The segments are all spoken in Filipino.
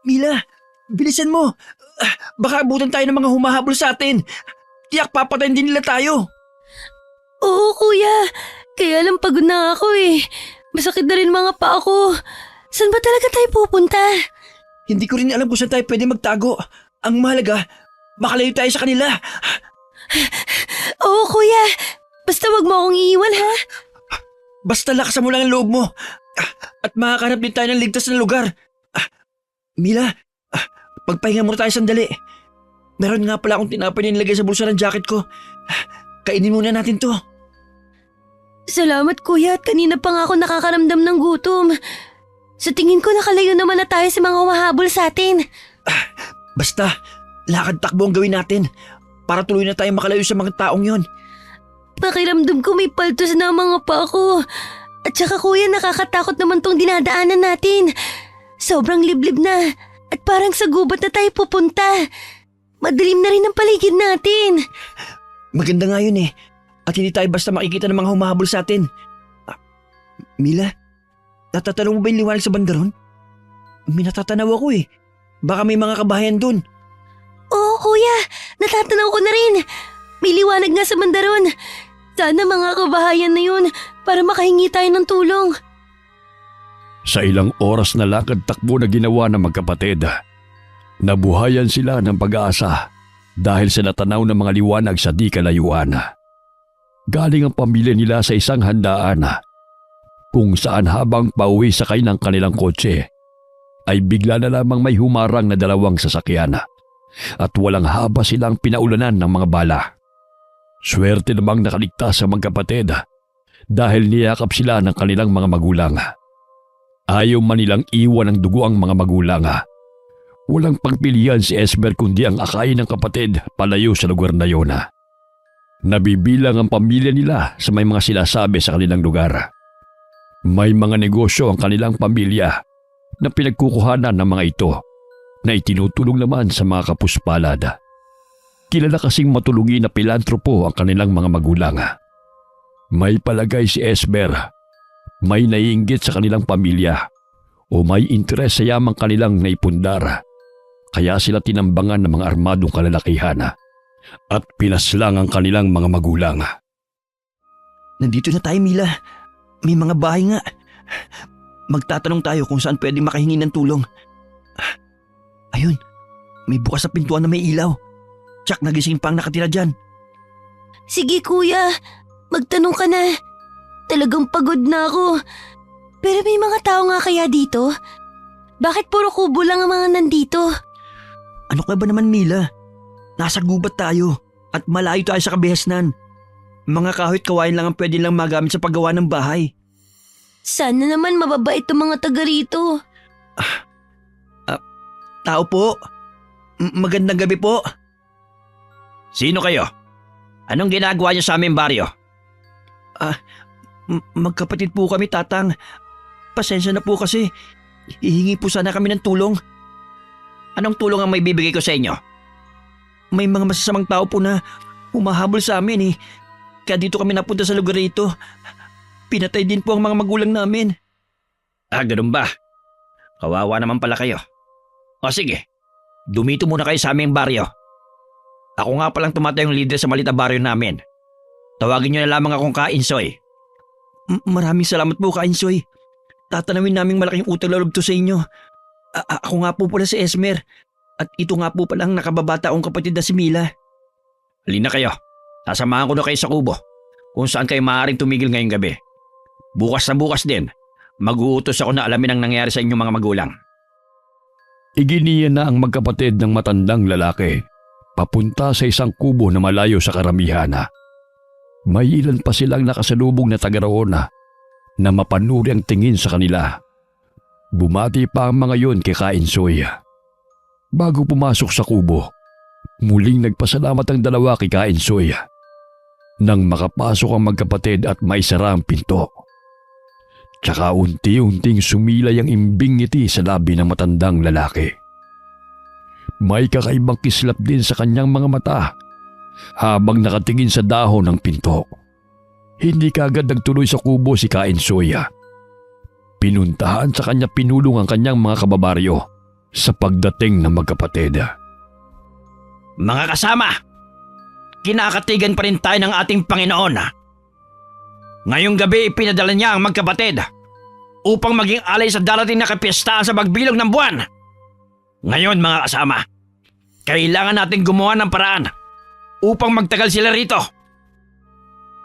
Mila, bilisan mo. Baka abutan tayo ng mga humahabol sa atin. Tiyak papatayin din nila tayo. Oo, kuya. Kaya lang pagod na ako eh. Masakit na rin mga paa ko. Saan ba talaga tayo pupunta? Hindi ko rin alam kung saan tayo pwede magtago. Ang mahalaga, makalayo tayo sa kanila. Oo, kuya. Basta wag mo akong iiwan, ha? Basta lakasan mo lang ang loob mo. At makakahanap din tayo ng ligtas na lugar. Mila, pagpahinga muna tayo sandali. Meron nga pala akong tinapay na nilagay sa bulsa ng jacket ko. Kainin muna natin to. Salamat, kuya. At kanina pa nga ako nakakaramdam ng gutom. Sa tingin ko nakalayo naman na tayo sa mga humahabol sa atin. Basta, lakad takbo ang gawin natin para tuloy na tayo makalayo sa mga taong yon. Pakiramdam ko may paltos na ang mga paa ko. At saka kuya, nakakatakot naman tong dinadaanan natin. Sobrang liblib na. At parang sa gubat na tayo pupunta. Madilim na rin ang paligid natin. Maganda nga yun eh. At hindi tayo basta makikita ng mga humahabol sa atin. Mila, natatanong mo ba yung liwanag sa bandaron? May natatanaw ako eh. Baka may mga kabahayan dun. Oo, kuya. Natatanaw ko na rin. May liwanag nga sa bandaron. Sana mga kabahayan na yun para makahingi tayo ng tulong. Sa ilang oras na lakad-takbo na ginawa ng magkapatid, nabuhayan sila ng pag-aasa dahil sa natanaw ng mga liwanag sa di kalayuan. Galing ang pamilya nila sa isang handaan kung saan habang pauwi sakay ng kanilang kotse ay bigla na lamang may humarang na dalawang sasakyan at walang haba silang pinaulanan ng mga bala. Swerte namang nakaligtas ang magkapatid dahil niyakap sila ng kanilang mga magulang. Ayaw man nilang iwan ng dugo ang mga magulang. Walang pagpilian si Esmer kundi ang akayin ng kapatid palayo sa lugar na yun. Nabibilang ang pamilya nila sa may mga sinasabi sa kanilang lugar. May mga negosyo ang kanilang pamilya na pinagkukuhanan ng mga ito na itinutulong naman sa mga kapuspalad. Kilala kasing matulugi na pilantropo ang kanilang mga magulang. May palagay si Esmer, may naiinggit sa kanilang pamilya o may interes sa yamang kanilang naipundar. Kaya sila tinambangan ng mga armadong kalalakihan at pinaslang ang kanilang mga magulang. Nandito na tayo, Mila. May mga bahay nga. Magtatanong tayo kung saan pwede makahingi ng tulong. Ayun, may bukas na pintuan na may ilaw. Tsak, nagising pa ang nakatira dyan. Sige kuya, magtanong ka na. Talagang pagod na ako. Pero may mga tao nga kaya dito? Bakit puro kubo lang ang mga nandito? Ano ka ba naman, Mila? Nasa gubat tayo at malayo tayo sa kabihasnan. Mga kahoy at kawain lang ang pwede lang magamit sa paggawa ng bahay. Sana naman mababait ang mga taga rito. Tao po. Magandang gabi po. Sino kayo? Anong ginagawa niyo sa aming baryo? Magkapatid po kami, Tatang. Pasensya na po kasi. Hihingi po sana kami ng tulong. Anong tulong ang may bibigay ko sa inyo? May mga masasamang tao po na humahabol sa amin eh. Kaya dito kami napunta sa lugar ito. Pinatay din po ang mga magulang namin. Ganun ba? Kawawa naman pala kayo. O sige, dumito muna kayo sa aming baryo. Ako nga palang tumatayong leader sa malita baryo namin. Tawagin niyo na lamang akong Kainsoy. Maraming salamat po, Kainsoy. Tatanawin naming malaking utang na loob to sa inyo. Ako nga po pala si Esmer. At ito nga po pala ang nakababata kong kapatid na si Mila. Halina kayo. Sasamahan ko na kayo sa kubo kung saan kayo maaaring tumigil ngayong gabi. Bukas na bukas din, mag-uutos ako na alamin ang nangyari sa inyong mga magulang. Iginiya na ang magkapatid ng matandang lalaki papunta sa isang kubo na malayo sa karamihan. May ilan pa silang nakasalubong na taga-roon na mapanuri ang tingin sa kanila. Bumati pa ang mga yon kay Kainsoy. Bago pumasok sa kubo, muling nagpasalamat ang dalawa kay Kainsoy. Nang makapasok ang magkapatid at maisara ang pinto. Tsaka unti-unting sumilay ang imbing ngiti sa labi ng matandang lalaki. May kakaibang kislap din sa kanyang mga mata habang nakatingin sa dahon ng pinto. Hindi kaagad nagtuloy sa kubo si Kainsoy. Pinuntahan sa kanya pinulong ang kanyang mga kababaryo sa pagdating ng magkapatid. Mga kasama, kinakatigan pa rin tayo ng ating Panginoon. Ngayong gabi ipinadala niya ang magkapatid upang maging alay sa darating na kapiyastahan sa magbilog ng buwan. Ngayon mga kasama, kailangan natin gumawa ng paraan upang magtagal sila rito.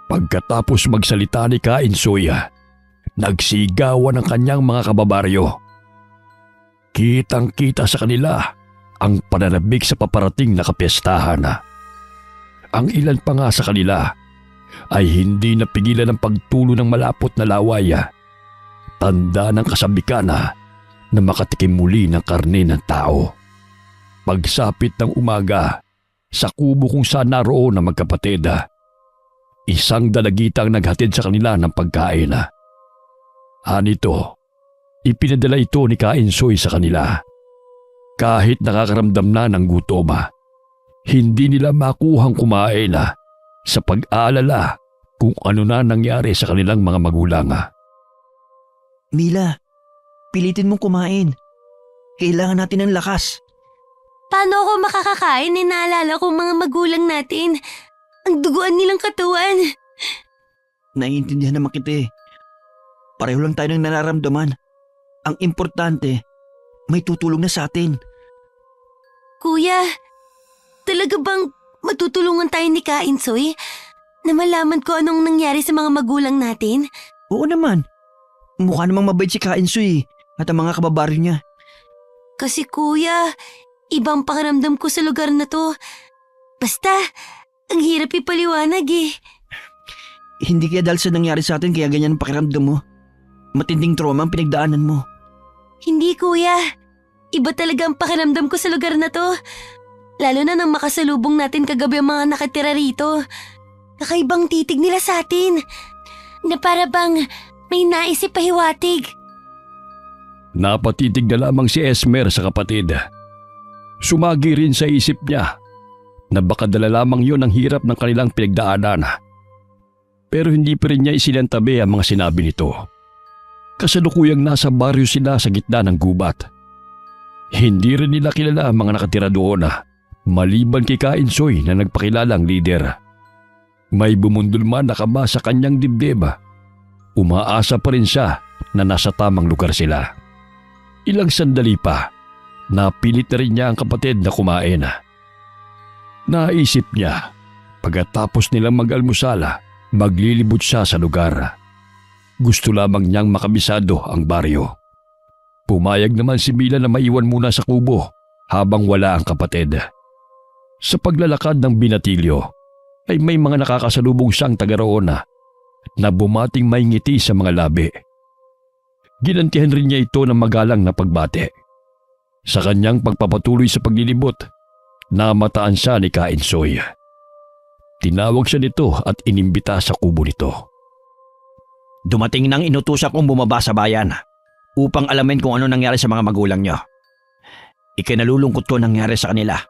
Pagkatapos magsalita ni Kainsoy, nagsigawan ang kanyang mga kababaryo. Kitang-kita sa kanila ang pananabik sa paparating na kapiyastahan. Ang ilan pa nga sa kanila ay hindi napigilan ng pagtulo ng malapot na laway. Tanda ng kasabikan na makatikim muli ng karne ng tao. Pagsapit ng umaga, sa kubo kung saan naroon ang magkapatid, isang dalagitang naghatid sa kanila ng pagkain. Anito, ipinadala ito ni Kainsoy sa kanila. Kahit nakakaramdam na ng gutom, hindi nila makuhang kumain sa pag-aalala kung ano na nangyari sa kanilang mga magulang. Mila, pilitin mong kumain. Kailangan natin ng lakas. Paano ako makakakain? Naalala ko mga magulang natin. Ang duguan nilang katawan. Naiintindihan naman kita eh. Pareho lang tayo ng nararamdaman. Ang importante, may tutulong na sa atin. Kuya, talaga bang matutulungan tayo ni Kainsoy na malaman ko anong nangyari sa mga magulang natin? Oo naman. Mukha namang mabait si Kainsoy at ang mga kababaryo niya. Kasi kuya, ibang pakiramdam ko sa lugar na to. Basta, ang hirap ipaliwanag eh. Hindi kaya dahil sa nangyari sa atin kaya ganyan ang pakiramdam mo? Matinding trauma ang pinagdaanan mo. Hindi kuya, iba talaga ang pakiramdam ko sa lugar na to. Lalo na nang makasalubong natin kagabi ang mga nakatira rito. Kakaibang titig nila sa atin. Na para bang may naisip pahiwatig. Napatitig na lamang si Esmer sa kapatid. Sumagi rin sa isip niya na baka dala lamang yon ang hirap ng kanilang pinagdaanan. Pero hindi pa rin niya isinantabi ang mga sinabi nito. Kasalukuyang nasa baryo sila sa gitna ng gubat. Hindi rin nila kilala ang mga nakatira doon maliban kay Kainsoy na nagpakilalang lider. May bumundol man na kaba sa kanyang dibdib. Umaasa pa rin siya na nasa tamang lugar sila. Ilang sandali pa, napilit na rin niya ang kapatid na kumain. Naisip niya, pagkatapos nilang mag-almusal, maglilibot siya sa lugar. Gusto lamang niyang makabisado ang baryo. Pumayag naman si Mila na maiwan muna sa kubo habang wala ang kapatid. Sa paglalakad ng binatilyo, ay may mga nakakasalubong siyang taga roon na bumating may ngiti sa mga labi. Ginantihan rin niya ito ng magalang na pagbate. Sa kanyang pagpapatuloy sa paglilibot, namataan siya ni Kainsoy. Tinawag siya nito at inimbita sa kubo nito. Dumating nang inutusan kong bumaba sa bayan upang alamin kung ano nangyari sa mga magulang niyo. Ikinalulungkot ko nangyari sa kanila.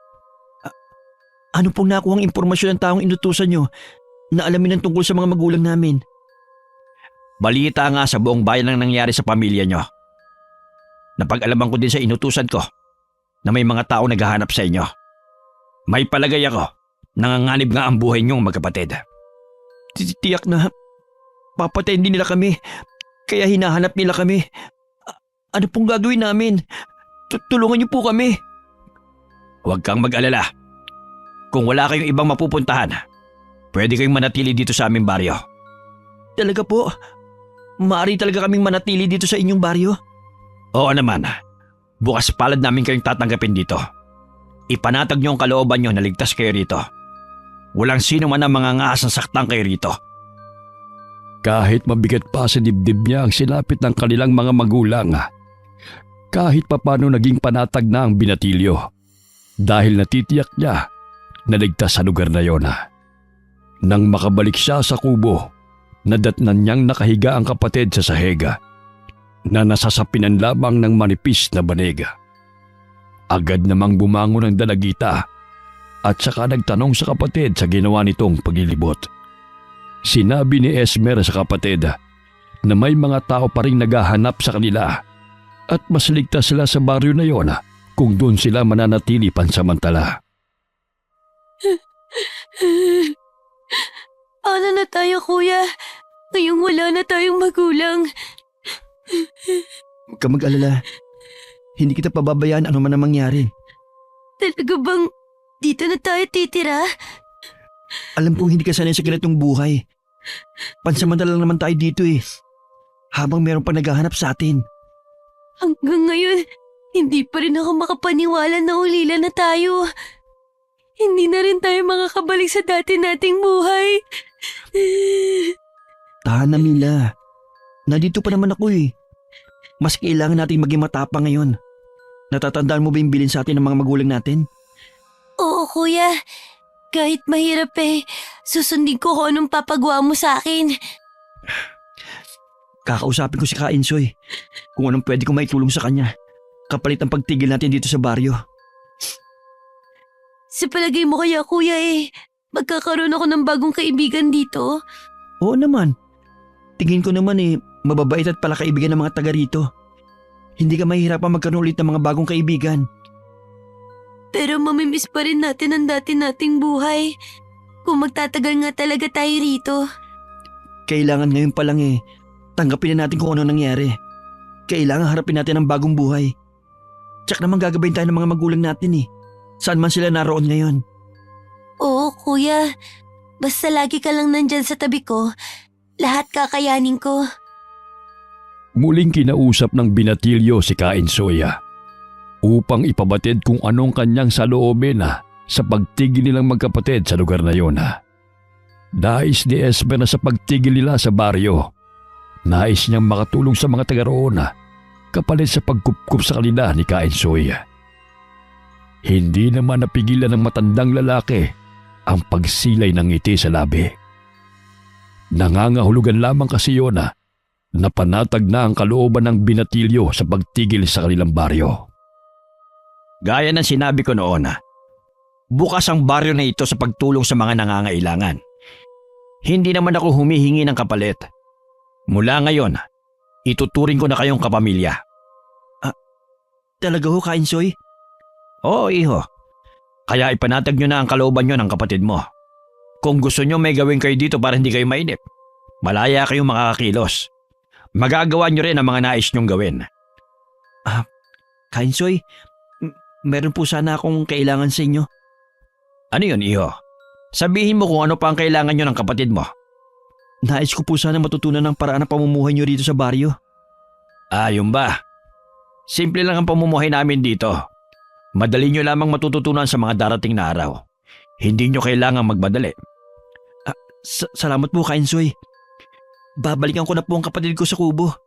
Ano pong nakuhang impormasyon ng taong inutusan nyo na alamin ang tungkol sa mga magulang namin? Balita nga sa buong bayan ang nangyari sa pamilya niyo. Napag-alaman ko din sa inutusan ko na may mga tao naghahanap sa inyo. May palagay ako, nanganganib nga ang buhay niyong magkapatid. Tiyak na papatayin din nila kami, kaya hinahanap nila kami. Ano pong gagawin namin? Tulungan niyo po kami. Huwag kang mag-alala. Kung wala kayong ibang mapupuntahan, pwede kayong manatili dito sa aming baryo. Talaga po? Maaari talaga kaming manatili dito sa inyong baryo? Oo naman. Bukas palad namin kayong tatanggapin dito. Ipanatag niyo ang kalooban niyo na ligtas kayo rito. Walang sino man ang mga ngasasaktan kayo rito. Kahit mabigat pa sa dibdib niya ang sinapit ng kanilang mga magulang, kahit papano naging panatag na ang binatilyo dahil natitiyak niya na ligtas sa lugar na yon. Nang makabalik siya sa kubo, nadatnan niyang nakahiga ang kapatid sa sahega na nasasapinan lamang ng manipis na banig. Agad namang bumangon ang dalagita at saka nagtanong sa kapatid sa ginawa nitong paglilibot. Sinabi ni Esmer sa kapatid na may mga tao pa rin naghahanap sa kanila at mas ligtas sila sa baryo na yon kung doon sila mananatili pansamantala. Ano na tayo, kuya? Ngayong wala na tayong magulang. Huwag ka mag-alala. Hindi kita pababayaan ano man ang mangyari. Talaga bang dito na tayo titira? Alam kong hindi ka sanay sa ganitong buhay. Pansamantala lang naman tayo dito eh. Habang meron pa naghahanap sa atin. Hanggang ngayon, hindi pa rin ako makapaniwala na ulila na tayo. Hindi na rin tayo makakabalik sa dati nating buhay. Tahan na, Mila. Nandito pa naman ako eh. Mas kailangan nating maging matapang ngayon. Natatandaan mo ba yung bilin sa atin ng mga magulang natin? Oo, kuya. Kahit mahirap susundin ko kung anong papagawa mo sa akin. Kakausapin ko si Kainsoy kung anong pwede ko maitulong sa kanya kapalit ang pagtigil natin dito sa baryo. Sa palagay mo kaya, kuya magkakaroon ako ng bagong kaibigan dito? Oo naman. Tingin ko naman mababait at pala kaibigan ng mga taga rito. Hindi ka mahihirapan magkaroon ulit ng mga bagong kaibigan. Pero mamimiss pa rin natin ang dati nating buhay. Kung magtatagal nga talaga tayo rito. Kailangan ngayon pa lang tanggapin na natin kung ano nangyari. Kailangan harapin natin ang bagong buhay. Tsak naman gagabayin tayo ng mga magulang natin Saan man sila naroon ngayon. Oo, kuya. Basta lagi ka lang nandyan sa tabi ko. Lahat kakayanin ko. Muling kinausap ng binatilyo si Kainsoy upang ipabatid kung anong kanyang saloobin sa pagtigil nilang magkapatid sa lugar na yun. Nais ni Esmer na sa pagtigil nila sa baryo. Nais niyang makatulong sa mga taga roon kapalit sa pagkupkup sa kanila ni Kainsoy. Hindi naman napigilan ng matandang lalaki ang pagsilay ng ngiti sa labi. Nangangahulugan lamang kasi yun na panatag na ang kalooban ng binatilyo sa pagtigil sa kanilang baryo. Gaya ng sinabi ko noon, bukas ang baryo na ito sa pagtulong sa mga nangangailangan. Hindi naman ako humihingi ng kapalit. Mula ngayon, ituturing ko na kayong kapamilya. Talaga ho, Kainsoy? Oo, iho. Kaya ipanatag nyo na ang kalooban nyo ng kapatid mo. Kung gusto nyo may gawin kayo dito para hindi kayo mainip, malaya kayong makakakilos. Magagawa nyo rin ang mga nais nyong gawin. Kainsoy, meron po sana akong kailangan sa inyo. Ano yun, iho? Sabihin mo kung ano pa ang kailangan nyo ng kapatid mo. Nais ko po sana matutunan ng paraan ng pamumuhay nyo rito sa baryo. Yun ba? Simple lang ang pamumuhay namin dito. Madali nyo lamang matututunan sa mga darating na araw. Hindi nyo kailangang magmadali. Salamat po, Kainsoy. Babalikan ko na po ang kapatid ko sa kubo.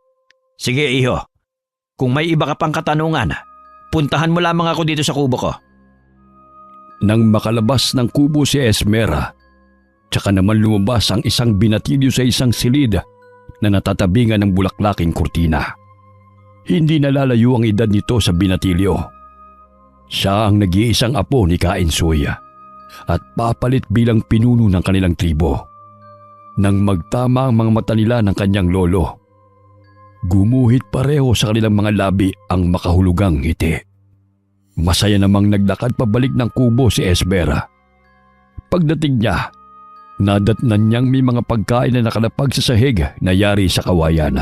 Sige, iho. Kung may iba ka pang katanungan, puntahan mo lamang ako dito sa kubo ko. Nang makalabas ng kubo si Esmera, tsaka naman lumabas ang isang binatilyo sa isang silid na natatabingan ng bulaklaking kurtina. Hindi nalalayo ang edad nito sa binatilyo. Siya ang nag-iisang apo ni Kainsoy at papalit bilang pinuno ng kanilang tribo. Nang magtama ang mga mata nila ng kanyang lolo, gumuhit pareho sa kanilang mga labi ang makahulugang ngiti. Masaya namang naglakad pabalik ng kubo si Esmera. Pagdating niya, nadatnan niyang may mga pagkain na nakalapag sa sahig na yari sa kawayan.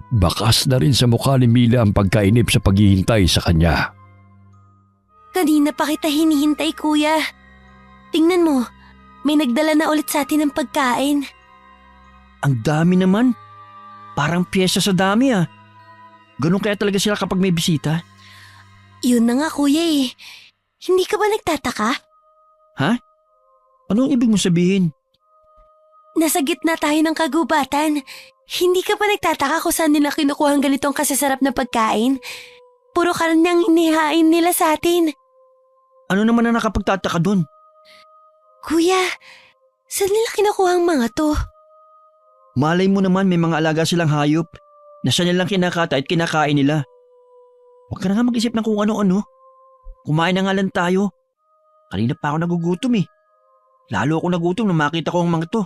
Bakas na rin sa mukha ni Mila ang pagkainip sa paghihintay sa kanya. Kanina pa kita hinihintay, kuya. Tingnan mo, may nagdala na ulit sa atin ng pagkain. Ang dami naman. Parang piyesa sa dami Ganun kaya talaga sila kapag may bisita? Yun na nga, kuya Hindi ka ba nagtataka? Anong ibig mo sabihin? Nasa gitna tayo ng kagubatan. Hindi ka ba nagtataka kung saan nila kinukuha ang ganitong kasasarap na pagkain? Puro karanyang inihain nila sa atin. Ano naman ang nakapagtataka dun? Kuya, saan nila kinukuha ang mga to? Malay mo naman may mga alaga silang hayop na siya nilang kinakata at kinakain nila. Huwag ka na nga mag-isip ng kung ano-ano. Kumain na nga lang tayo. Kanina pa ako nagugutom Lalo ako nagutom nung makita ko ang mga to.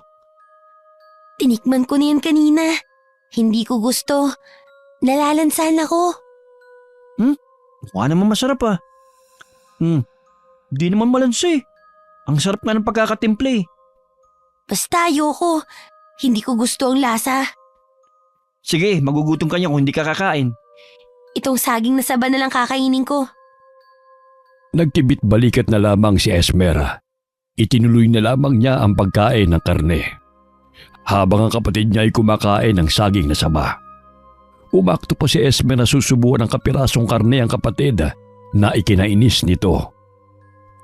Tinikman ko na yan kanina. Hindi ko gusto. Nalalansan ako. Mukha naman masarap ah. Di naman malansa eh. Ang sarap nga ng pagkakatimple eh. Basta ayoko. Hindi ko gusto ang lasa. Sige, magugutom ka niya kung hindi ka kakain. Itong saging na saba na lang kakainin ko. Nagtibit balikat na lamang si Esmer. Itinuloy na lamang niya ang pagkain ng karne. Habang ang kapatid niya ay kumakain ng saging na saba. Umakto pa si Esmer na susubuan ng kapirasong karne ang kapatid na ikinainis nito.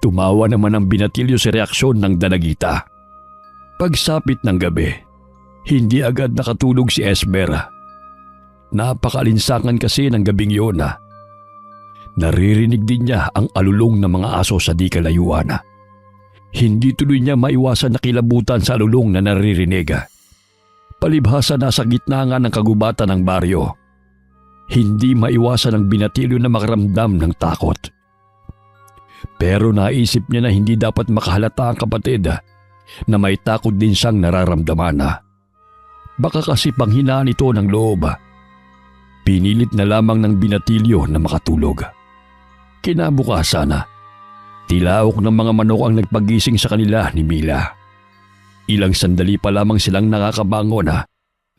Tumawa naman ang binatilyo sa reaksyon ng dalagita. Pagsapit ng gabi, hindi agad nakatulog si Esmer. Napakalinsangan kasi ng gabing yun. Naririnig din niya ang alulong ng mga aso sa di kalayuan. Hindi tuloy niya maiwasan na kilabutan sa alulong na naririnig. Palibhasa nasa gitna nga ng kagubatan ng baryo. Hindi maiwasan ang binatilyo na makaramdam ng takot. Pero naisip niya na hindi dapat makahalata ang kapatid na may takot din siyang nararamdaman. Baka kasi panghinaan ito ng loob. Pinilit na lamang ng binatilyo na makatulog. Kinabukasan, tilaok ng mga manok ang nagpagising sa kanila ni Mila. Ilang sandali pa lamang silang nakakabangon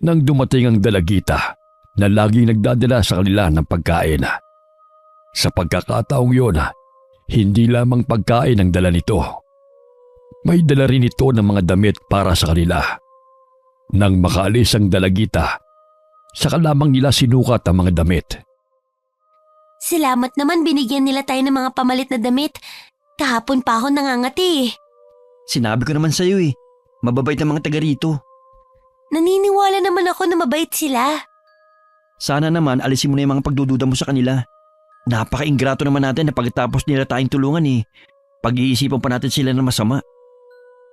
nang dumating ang dalagita na laging nagdadala sa kanila ng pagkain. Sa pagkakataong yun, hindi lamang pagkain ang dala nito. May dala rin ito ng mga damit para sa kanila. Nang makaalis ang dalagita, saka lamang nila sinukat ang mga damit. Salamat naman binigyan nila tayo ng mga pamalit na damit. Kahapon pa ako nangangati. Sinabi ko naman sa'yo eh. Mababait ang mga taga rito. Naniniwala naman ako na mabait sila. Sana naman alisin mo na yung mga pagdududa mo sa kanila. Napaka-ingrato naman natin na pagkatapos nila tayong tulungan eh. Pag-iisipan pa natin sila ng masama.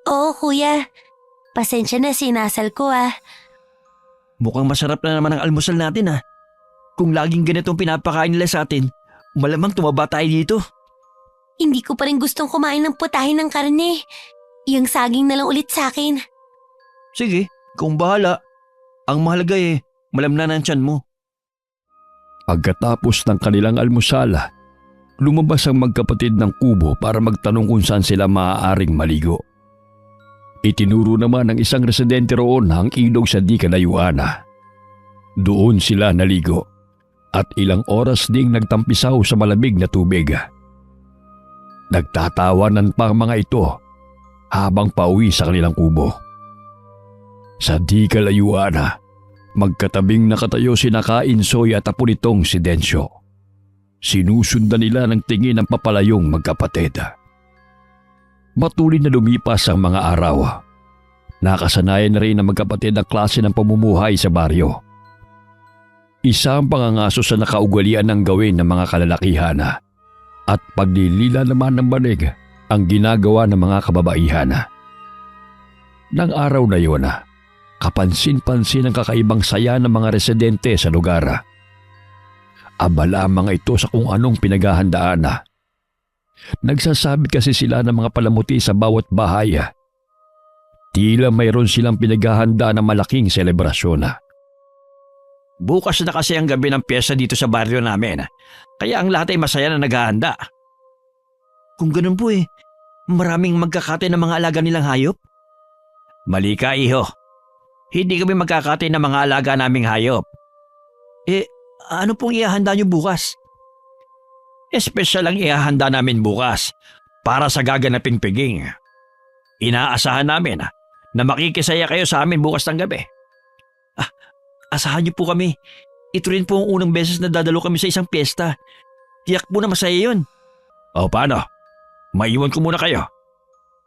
Oo kuya. Pasensya na sinasal ko Mukhang masarap na naman ang almusal natin ah. Kung laging ganitong pinapakain nila sa atin, malamang tumaba tayo dito. Hindi ko pa rin gustong kumain ng putahe ng karne. Yung saging na lang ulit sa akin. Sige, kung bahala. Ang mahalaga eh, malamnan ang tiyan mo. Pagkatapos ng kanilang almusal, lumabas ang magkapatid ng kubo para magtanong kung saan sila maaaring maligo. Itinuro naman ng isang residente roon ang ilog sa di kalayuan. Doon sila naligo at ilang oras ding nagtampisaw sa malamig na tubig. Nagtatawanan pa ang mga ito habang pauwi sa kanilang kubo. Sa di kalayuan, magkatabing nakatayo sina Kainsoy at apo nitong si Densyo. Sinusundan nila ng tingin ang papalayong magkapatid. Patuloy na lumipas ang mga araw. Nakasanayan na rin ang magkapatid ang klase ng pamumuhay sa baryo. Isa ang pangangaso sa nakaugalian ng gawin ng mga kalalakihan at paglilila naman ng banig ang ginagawa ng mga kababaihan. Nang araw na yun, kapansin-pansin ang kakaibang saya ng mga residente sa lugar. Abala ang mga ito sa kung anong pinaghahandaan. Nagsasabi kasi sila ng mga palamuti sa bawat bahay. Tila mayroon silang pinaghahanda na malaking selebrasyon. Bukas na kasi ang gabi ng piyesta dito sa baryo namin. Kaya ang lahat ay masaya na naghahanda. Kung ganun po eh, maraming magkakate ng mga alaga nilang hayop. Mali ka, iho. Hindi kami magkakate ng mga alaga naming hayop. Ano pong ihahanda niyo bukas? Espesyal ang ihahanda namin bukas para sa gaganaping piging. Inaasahan namin na makikisaya kayo sa amin bukas ng gabi. Asahan niyo po kami. Ito rin po ang unang beses na dadalo kami sa isang piyesta. Tiyak po na masaya yun. O paano? Maiwan ko muna kayo.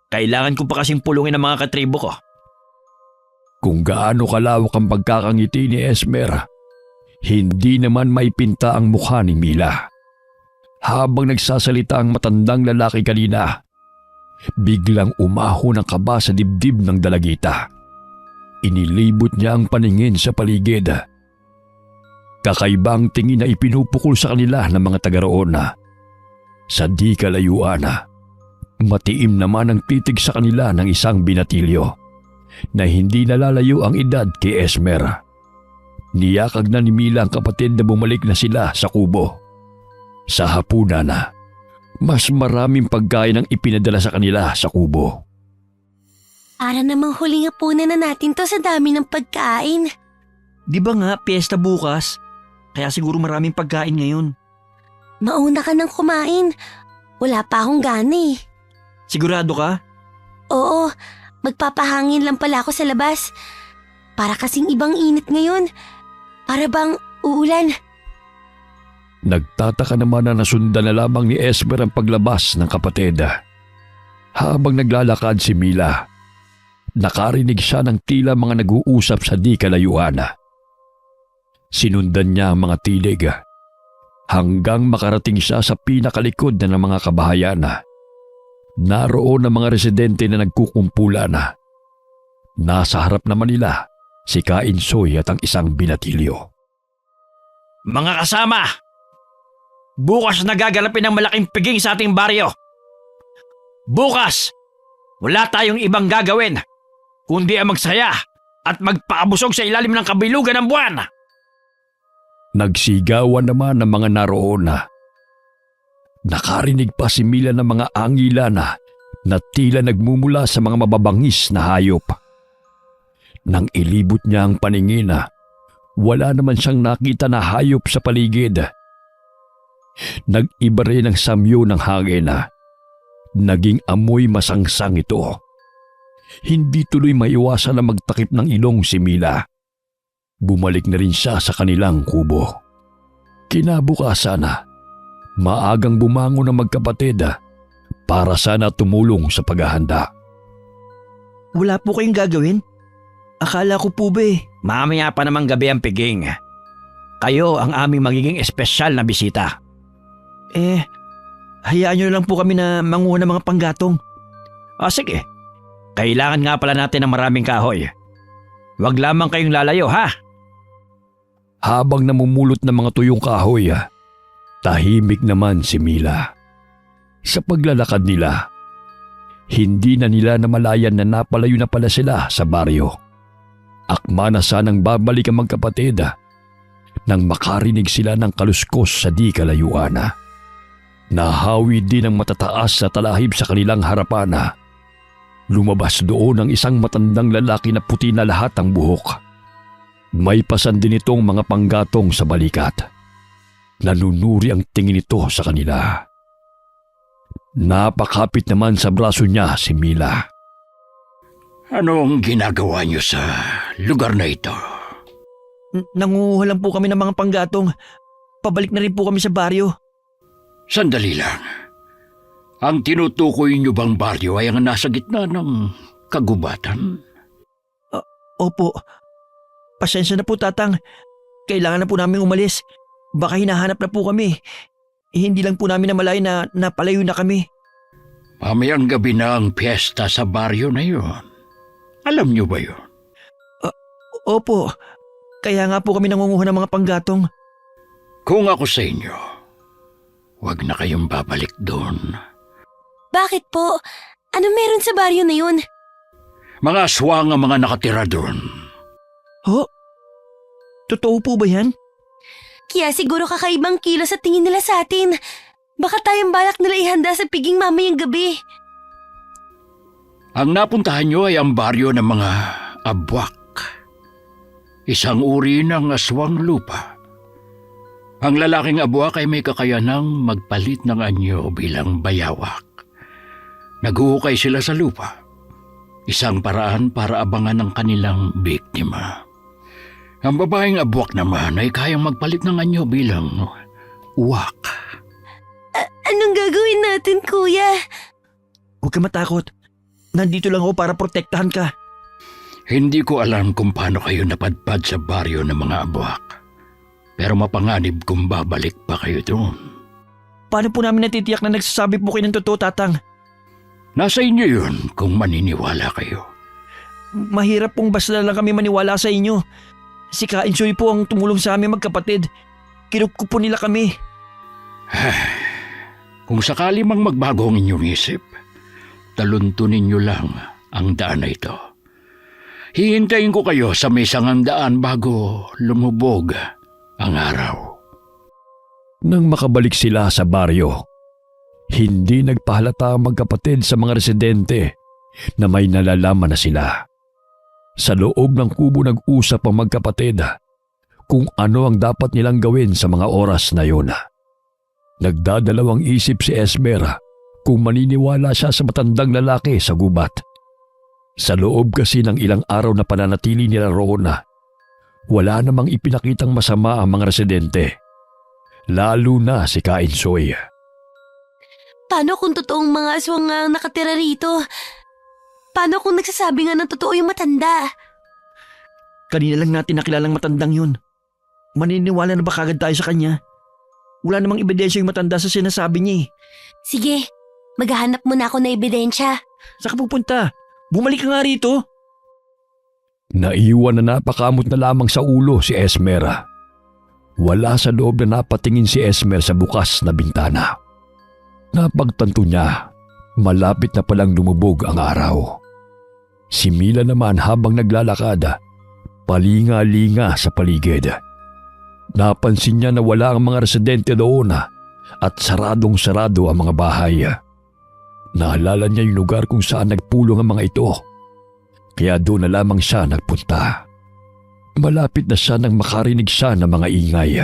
Kailangan ko pa kasing pulungin ang mga katribo ko. Kung gaano kalawak ang pagkakangiti ni Esmer, hindi naman maipinta ang mukha ni Mila. Habang nagsasalita ang matandang lalaki kanina, biglang umahon ang kaba sa dibdib ng dalagita. Inilibot niya ang paningin sa paligid. Kakaibang tingin na ipinupukol sa kanila ng mga taga roon. Sa di kalayuan, matiim naman ang titig sa kanila ng isang binatilyo na hindi nalalayo ang edad kay Esmer. Niyakag na ni Mila ang kapatid na bumalik na sila sa kubo. Sa hapunan, mas maraming pagkain ang ipinadala sa kanila sa kubo. Para namang huling hapunan na natin to sa dami ng pagkain. Di ba nga, piyesta bukas? Kaya siguro maraming pagkain ngayon. Mauna ka nang kumain. Wala pa akong gana eh. Sigurado ka? Oo, magpapahangin lang pala ako sa labas. Para kasing ibang init ngayon. Para bang uulan. Nagtataka naman na nasundan na lamang ni Esmer ang paglabas ng kapatid. Habang naglalakad si Mila, nakarinig siya ng tila mga nag-uusap sa di kalayuan. Sinundan niya ang mga tinig hanggang makarating siya sa pinakalikod na ng mga kabahayan. Naroon ang mga residente na nagkukumpulan. Nasa harap naman nila si Kainsoy at ang isang binatilyo. Mga kasama! Bukas nagaganapin ang malaking piging sa ating baryo. Bukas, wala tayong ibang gagawin kundi ang magsaya at magpakabusog sa ilalim ng kabilugan ng buwan. Nagsigawan naman ng mga naroon. Nakarinig pa si Mila ng mga angilan na tila nagmumula sa mga mababangis na hayop. Nang ilibot niya ang paningin, wala naman siyang nakita na hayop sa paligid. Nag-iba rin ang samyo ng hangin. Naging amoy masangsang ito. Hindi tuloy maiwasan na magtakip ng ilong si Mila. Bumalik na rin siya sa kanilang kubo. Kinabukasan, maagang bumangon ang magkapatid para sana tumulong sa paghahanda. Wala po kayong gagawin? Akala ko po ba Mamaya pa namang gabi ang piging. Kayo ang aming magiging espesyal na bisita. Hayaan nyo na lang po kami na manguha ng mga panggatong. Sige. Kailangan nga pala natin ng maraming kahoy. Huwag lamang kayong lalayo, ha? Habang namumulot ng mga tuyong kahoy, tahimik naman si Mila. Sa paglalakad nila, hindi na nila namalayan na napalayo na pala sila sa baryo. Akma na sanang babalik ang magkapatid nang makarinig sila ng kaluskos sa di kalayuan. Nahawi din ang matataas sa talahib sa kanilang harapan. Lumabas doon ang isang matandang lalaki na puti na lahat ang buhok. May pasan din itong mga panggatong sa balikat. Nanunuri ang tingin nito sa kanila. Napakapit naman sa braso niya si Mila. Anong ginagawa niyo sa lugar na ito? Nanguha lang po kami ng mga panggatong. Pabalik na rin po kami sa baryo. Sandali lang. Ang tinutukoy niyo bang baryo ay ang nasa gitna ng kagubatan? Opo. Pasensya na po, Tatang. Kailangan na po namin umalis. Baka hinahanap na po kami. Hindi lang po namin namalayan na napalayo na kami. Mamayang gabi na ang piyesta sa baryo na yun. Alam niyo ba yun? Opo. Kaya nga po kami nangunguha ng mga panggatong. Kung ako sa inyo, huwag na kayong babalik doon. Bakit po? Ano meron sa baryo na yun? Mga aswang ang mga nakatira doon. Ho? Totoo po ba yan? Kaya siguro kakaibang kilo sa tingin nila sa atin. Baka tayong balak nila ihanda sa piging mamayang gabi. Ang napuntahan niyo ay ang baryo ng mga abwak. Isang uri ng aswang lupa. Ang lalaking abwak ay may kakayanang magpalit ng anyo bilang bayawak. Naghuhukay sila sa lupa. Isang paraan para abangan ang kanilang biktima. Ang babaeng abwak naman ay kayang magpalit ng anyo bilang uwak. Anong gagawin natin, kuya? Huwag ka matakot. Nandito lang ako para protektahan ka. Hindi ko alam kung paano kayo napadpad sa baryo ng mga abwak. Pero mapanganib kung babalik pa kayo doon. Paano po namin natitiyak na nagsasabi po kayo ng totoo, Tatang? Nasa inyo yun kung maniniwala kayo. Mahirap pong basta lang kami maniwala sa inyo. Si Kainsoy po ang tumulong sa amin magkapatid. Kinukupo nila kami. Kung sakali mang magbago ang inyong isip, taluntunin niyo lang ang daan na ito. Hihintayin ko kayo sa may sangang daan bago lumubog ang araw. Nang makabalik sila sa baryo, hindi nagpahalata ang magkapatid sa mga residente na may nalalaman na sila. Sa loob ng kubo nag-usap ang magkapatid kung ano ang dapat nilang gawin sa mga oras na yun. Nagdadalawang isip si Esmer kung maniniwala siya sa matandang lalaki sa gubat. Sa loob kasi ng ilang araw na pananatili nila roon, wala namang ipinakitang masama ang mga residente, lalo na si Kainsoy. Paano kung totoong mga aswang nga ang nakatira rito? Paano kung nagsasabi nga ng totoo yung matanda? Kanina lang natin nakilalang matandang yun. Maniniwala na ba kagad tayo sa kanya? Wala namang ebidensya yung matanda sa sinasabi niya eh. Sige, maghahanap muna ako na ebidensya. Saan ka pupunta? Bumalik ka nga rito. Naiwan na napakamot na lamang sa ulo si Esmer. Wala sa loob na napatingin si Esmer sa bukas na bintana. Napagtanto niya, malapit na palang lumubog ang araw. Si Mila naman habang naglalakad, palinga-linga sa paligid. Napansin niya na wala ang mga residente doon at saradong-sarado ang mga bahay. Naalala niya yung lugar kung saan nagpulong ang mga ito, kaya doon na lamang siya nagpunta. Malapit na siya nang makarinig siya ng mga ingay.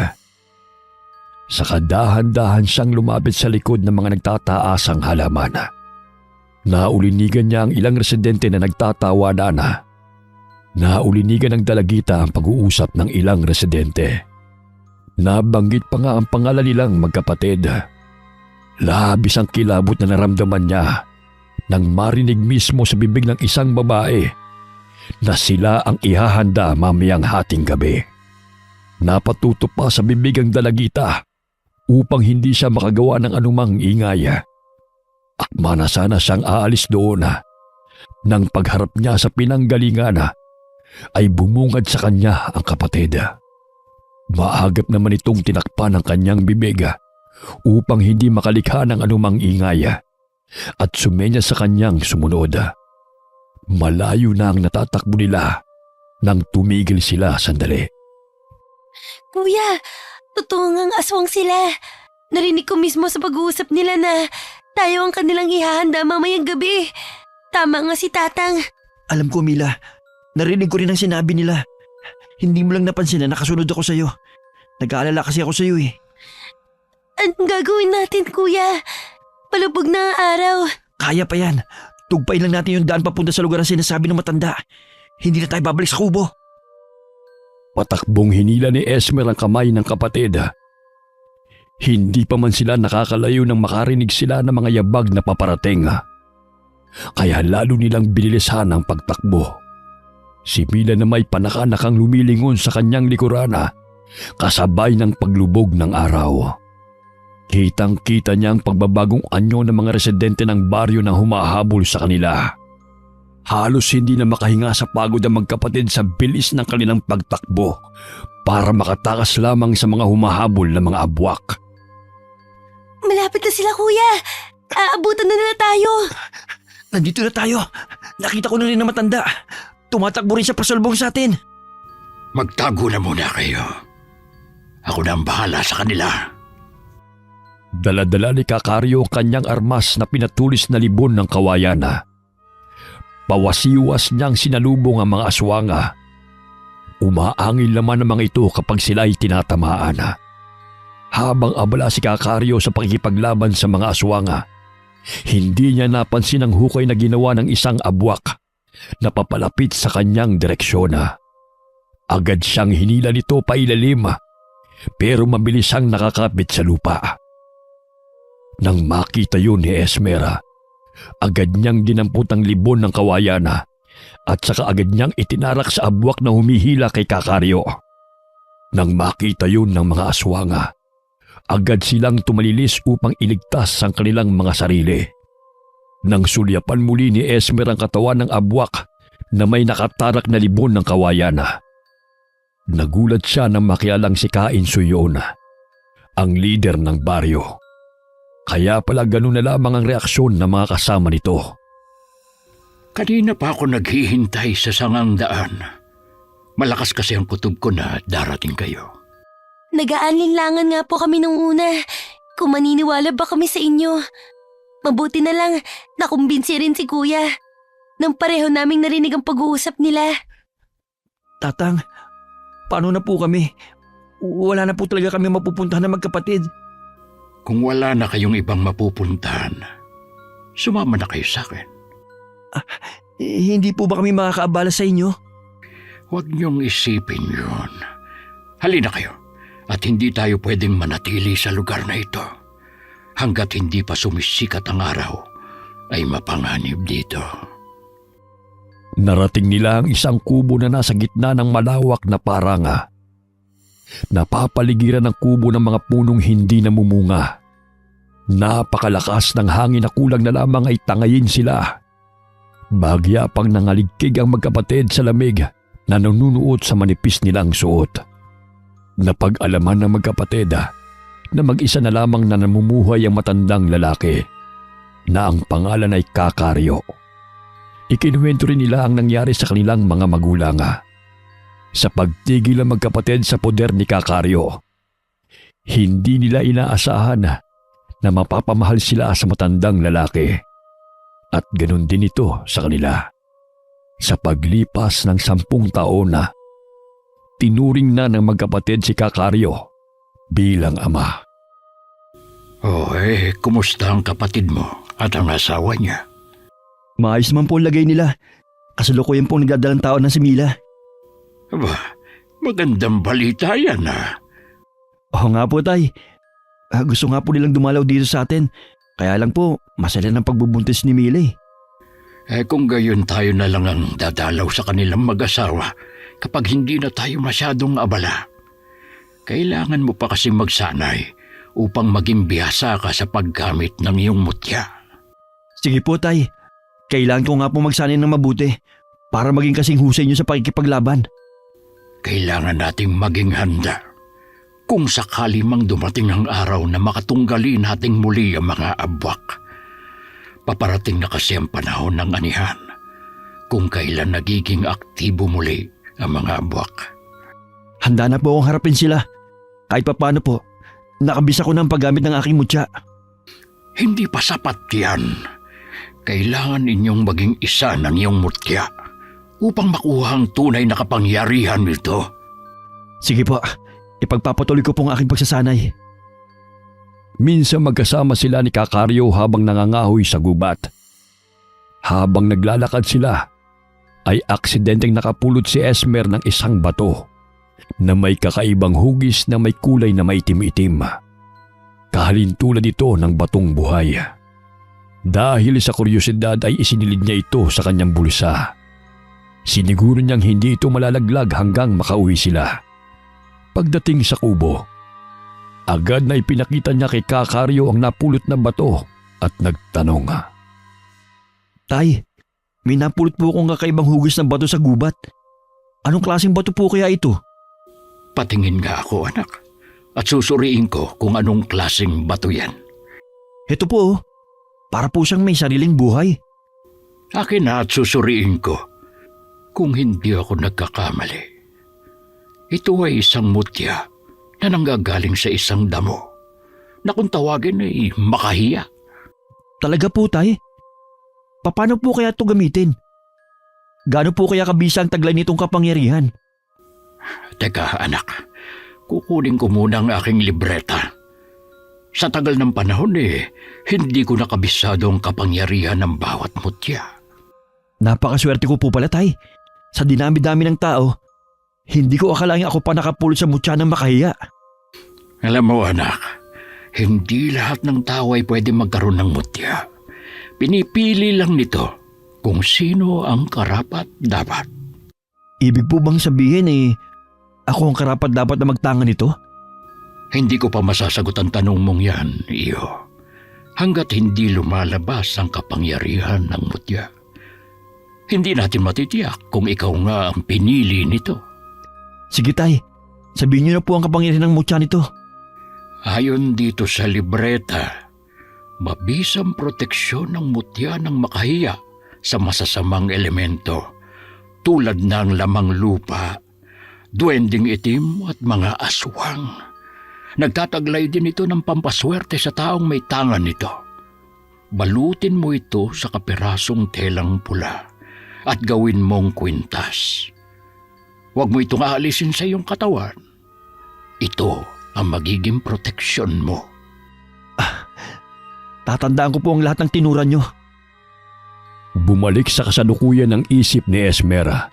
Saka dahan-dahan siyang lumapit sa likod ng mga nagtataasang halaman. Naulinigan niya ang ilang residente na nagtatawanan. Naulinigan ng dalagita ang pag-uusap ng ilang residente. Nabanggit pa nga ang pangalan nilang magkapatid. Labis ang kilabot na naramdaman niya nang marinig mismo sa bibig ng isang babae na sila ang ihahanda mamayang hating gabi. Napatuto pa sa bibig ang dalagita upang hindi siya makagawa ng anumang ingay. At manasana siyang aalis doon. Nang pagharap niya sa pinanggalingan ay bumungad sa kanya ang kapatid. Maagap naman itong tinakpan ang kanyang bibig upang hindi makalikha ng anumang ingay at sumenya sa kanyang sumunod. Malayo na ang natatakbo nila nang tumigil sila sandali. Kuya, totoo ngang aswang sila. Narinig ko mismo sa pag-uusap nila na tayo ang kanilang ihahanda mamayang gabi. Tama nga si Tatang. Alam ko, Mila. Narinig ko rin ang sinabi nila. Hindi mo lang napansin na nakasunod ako sa'yo. Nag-aalala kasi ako sa'yo eh. Anong gagawin natin, kuya? Palubog na ang araw. Kaya pa yan. Tugpain lang natin yung daan papunta sa lugar na sinasabi ng matanda. Hindi na tayo babalik sa kubo. Patakbong hinila ni Esmer ang kamay ng kapatid. Hindi pa man sila nakakalayo nang makarinig sila ng mga yabag na paparating. Kaya lalo nilang binilisan ang pagtakbo. Si Mila na may panakanakang lumilingon sa kanyang likurana, kasabay ng paglubog ng araw. Kitang-kita niya ang pagbabagong anyo ng mga residente ng baryo na humahabol sa kanila. Halos hindi na makahinga sa pagod ang magkapatid sa bilis ng kanilang pagtakbo para makatakas lamang sa mga humahabol na mga abwak. Malapit na sila, kuya. Aabutan na nila tayo. Nandito na tayo. Nakita ko na rin na matanda. Tumatakbo rin siya pasalubong sa atin. Magtago na muna kayo. Ako na ang bahala sa kanila. Dala-dala ni Kakaryo ang kanyang armas na pinatulis na libon ng kawayan. Pawasiwas niyang sinalubong ang mga aswanga. Umaangil naman ang mga ito kapag sila'y tinatamaan. Habang abala si Kakaryo sa pakikipaglaban sa mga aswanga, hindi niya napansin ang hukay na ginawa ng isang abwak na papalapit sa kanyang direksyon. Agad siyang hinila nito pailalim, pero mabilis siyang nakakapit sa lupa. Nang makita yun ni Esmer, agad niyang dinampot ang libon ng kawayan at saka agad niyang itinarak sa abwak na humihila kay Kakaryo. Nang makita yun ng mga aswanga, agad silang tumalilis upang iligtas ang kanilang mga sarili. Nang sulyapan muli ni Esmer ang katawan ng abwak na may nakatarak na libon ng kawayan, nagulat siya nang makialang si Kainsoy yun, ang lider ng baryo. Kaya pala ganun na lamang ang reaksyon ng mga kasama nito. Kanina pa ako naghihintay sa sangang daan. Malakas kasi ang kutob ko na darating kayo. Nag-aalinlangan nga po kami nung una. Kung maniniwala ba kami sa inyo. Mabuti na lang, nakumbinsi rin si Kuya. Nang pareho naming narinig ang pag-uusap nila. Tatang, paano na po kami? Wala na po talaga kami mapupuntahan na magkapatid. Kung wala na kayong ibang mapupuntahan, sumama na kayo sa akin. Hindi po ba kami makakaabala sa inyo? Huwag niyong isipin yun. Halina kayo at hindi tayo pwedeng manatili sa lugar na ito. Hanggat hindi pa sumisikat ang araw, ay mapanganib dito. Narating nila ang isang kubo na nasa gitna ng malawak na paranga. Napapaligiran ng kubo ng mga punong hindi namumunga. Napakalakas ng hangin na kulang na lamang ay tangayin sila. Bagya pang nangaligkig ang magkapatid sa lamig na nanunuot sa manipis nilang suot. Napag-alaman ng magkapatid na mag-isa na lamang na namumuhay ang matandang lalaki na ang pangalan ay Kakaryo. Ikinuwento rin nila ang nangyari sa kanilang mga magulang. Sa pagtigil ng magkapatid sa poder ni Kakaryo, hindi nila inaasahan na mapapamahal sila sa matandang lalaki. At ganun din ito sa kanila. Sa paglipas ng 10 taon tinuring na ng magkapatid si Kakaryo bilang ama. Kumusta ang kapatid mo at ang asawa niya? Maayos naman po ang lagay nila. Kasalukuyan pong nagdadalang tao na si Mila. Aba, magandang balita yan Oo nga po, Tay. Gusto nga po nilang dumalaw dito sa atin. Kaya lang po, masaya ng pagbubuntis ni Mila Kung gayon tayo na lang ang dadalaw sa kanilang mag-asawa kapag hindi na tayo masyadong abala. Kailangan mo pa kasi magsanay upang maging bihasa ka sa paggamit ng iyong mutya. Sige po, Tay. Kailangan ko nga po magsanay ng mabuti para maging kasing husay niyo sa pakikipaglaban. Kailangan nating maging handa. Kung sakali mang dumating ang araw na makatunggali nating muli ang mga abwak. Paparating na kasi ang panahon ng anihan kung kailan nagiging aktibo muli ang mga abwak. Handa na po akong harapin sila. Kahit papaano po, nakabisa ko ng paggamit ng aking mutya. Hindi pa sapat yan. Kailangan inyong maging isa ng iyong mutya upang makuha ang tunay na kapangyarihan nito. Sige po, ipagpapatuloy ko po ang aking pagsasanay. Minsan magkasama sila ni Kakaryo habang nangangahoy sa gubat. Habang naglalakad sila, ay aksidenteng nakapulot si Esmer ng isang bato na may kakaibang hugis na may kulay na maitim-itim. Kahalintulad ito ng batong buhay. Dahil sa kuryosidad ay isinilid niya ito sa kanyang bulsa. Siniguro niyang hindi ito malalaglag hanggang makauwi sila. Pagdating sa kubo, agad na ipinakita niya kay Kakaryo ang napulot na bato at nagtanong. Tay, may napulot po akong kakaibang hugis ng bato sa gubat. Anong klaseng bato po kaya ito? Patingin nga ako, anak, at susuriin ko kung anong klaseng bato yan. Ito po, para po siyang may sariling buhay. Akin na at susuriin ko kung hindi ako nagkakamali. Ito ay isang mutya na nanggagaling sa isang damo na kung tawagin ay makahiya. Talaga po, Tay? Paano po kaya ito gamitin? Gaano po kaya kabisa ang taglay nitong kapangyarihan? Teka, anak, kukunin ko muna ang aking libreta. Sa tagal ng panahon hindi ko nakabisado ang kapangyarihan ng bawat mutya. Napakaswerte ko po pala, Tay. Sa dinami-dami ng tao, hindi ko akalaing ako pa nakapulot sa mutya ng makahiya. Alam mo, anak, hindi lahat ng tao ay pwede magkaroon ng mutya. Pinipili lang nito kung sino ang karapat-dapat. Ibig po bang sabihin ako ang karapat-dapat na magtanga nito? Hindi ko pa masasagot ang tanong mong yan, iyo. Hanggat hindi lumalabas ang kapangyarihan ng mutya. Hindi natin matitiyak kung ikaw nga ang pinili nito. Sige, Tay. Sabihin niyo na po ang kapangyarihan ng mutya nito. Ayon dito sa libreta, mabisang proteksyon ng mutya ng makahiya sa masasamang elemento tulad ng lamang lupa, duwending itim at mga aswang. Nagtataglay din ito ng pampaswerte sa taong may tangan nito. Balutin mo ito sa kapirasong telang pula at gawin mong kwintas. Huwag mo itong aalisin sa iyong katawan. Ito ang magiging proteksyon mo. Tatandaan ko po ang lahat ng tinura nyo. Bumalik sa kasalukuyan ng isip ni Esmera.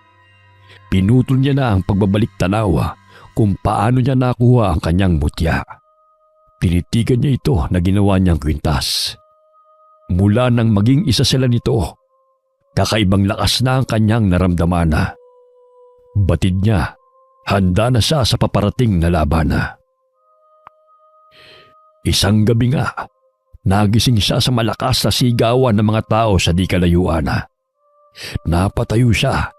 Pinutol niya na ang pagbabalik tanawa kung paano niya nakuha ang kanyang mutya. Tinitigan niya ito na ginawa niyang kwintas. Mula nang maging isa sila nito, kakaibang lakas na ang kanyang naramdaman na. Batid niya, handa na siya sa paparating na laban. Isang gabi nga, nagising siya sa malakas na sigawan ng mga tao sa di kalayuan. Napatayo siya,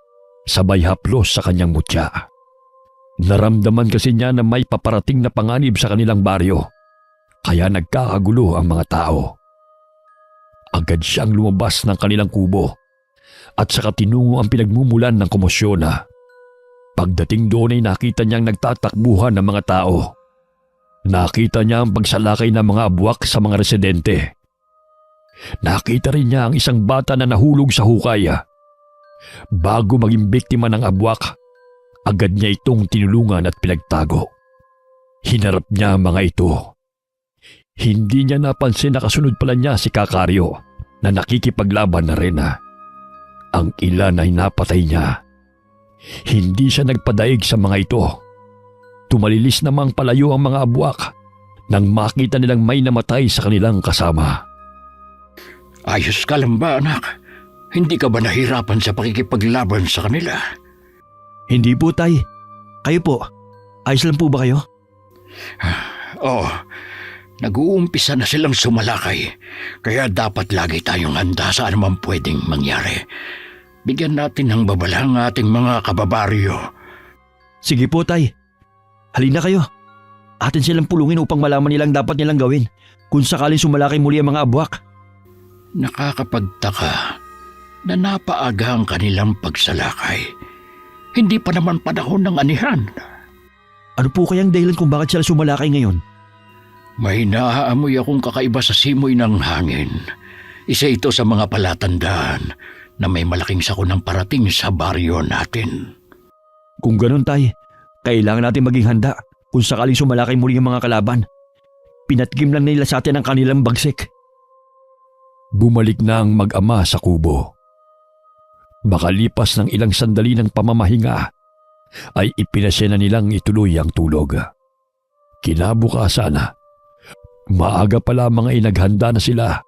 sabay haplos sa kanyang mutya. Naramdaman kasi niya na may paparating na panganib sa kanilang baryo, kaya nagkakagulo ang mga tao. Agad siyang lumabas ng kanilang kubo at saka tinungo ang pinagmumulan ng komosyon. Pagdating doon ay nakita niyang nagtatakbuhan ng mga tao. Nakita niya ang pagsalakay ng mga abwak sa mga residente. Nakita rin niya ang isang bata na nahulog sa hukay. Bago maging biktima ng abwak, agad niya itong tinulungan at pinagtago. Hinarap niya ang mga ito. Hindi niya napansin na kasunod pala niya si Kakaryo na nakikipaglaban na rin. Ang ilan ay napatay niya. Hindi siya nagpadaig sa mga ito. Tumalilis namang palayo ang mga abwak nang makita nilang may namatay sa kanilang kasama. Ayos ka lang ba, anak? Hindi ka ba nahirapan sa pakikipaglaban sa kanila? Hindi po, Tay. Kayo po, ayos lang po ba kayo? Oo, nag-uumpisa na silang sumalakay, kaya dapat lagi tayong handa sa anumang pwedeng mangyari. Bigyan natin ng babala ang ating mga kababaryo. Sige po, Tay. Halina kayo. Atin silang pulungin upang malaman nilang dapat nilang gawin kung sakaling sumalakay muli ang mga abwak. Nakakapagtaka na napaaga ang kanilang pagsalakay. Hindi pa naman panahon ng anihan. Ano po kayang dahilan kung bakit sila sumalakay ngayon? May naaamoy akong kakaiba sa simoy ng hangin. Isa ito sa mga palatandaan na may malaking sakunang parating sa baryo natin. Kung ganun, Tay, kailangan natin maging handa kung sakaling sumalakay muli ang mga kalaban. Pinatikim lang nila sa atin ang kanilang bagsik. Bumalik na ang mag-ama sa kubo. Makalipas ng ilang sandali ng pamamahinga, ay ipinasya na nilang ituloy ang tulog. Kinabukasan, maaga pa lamang ay naghanda na sila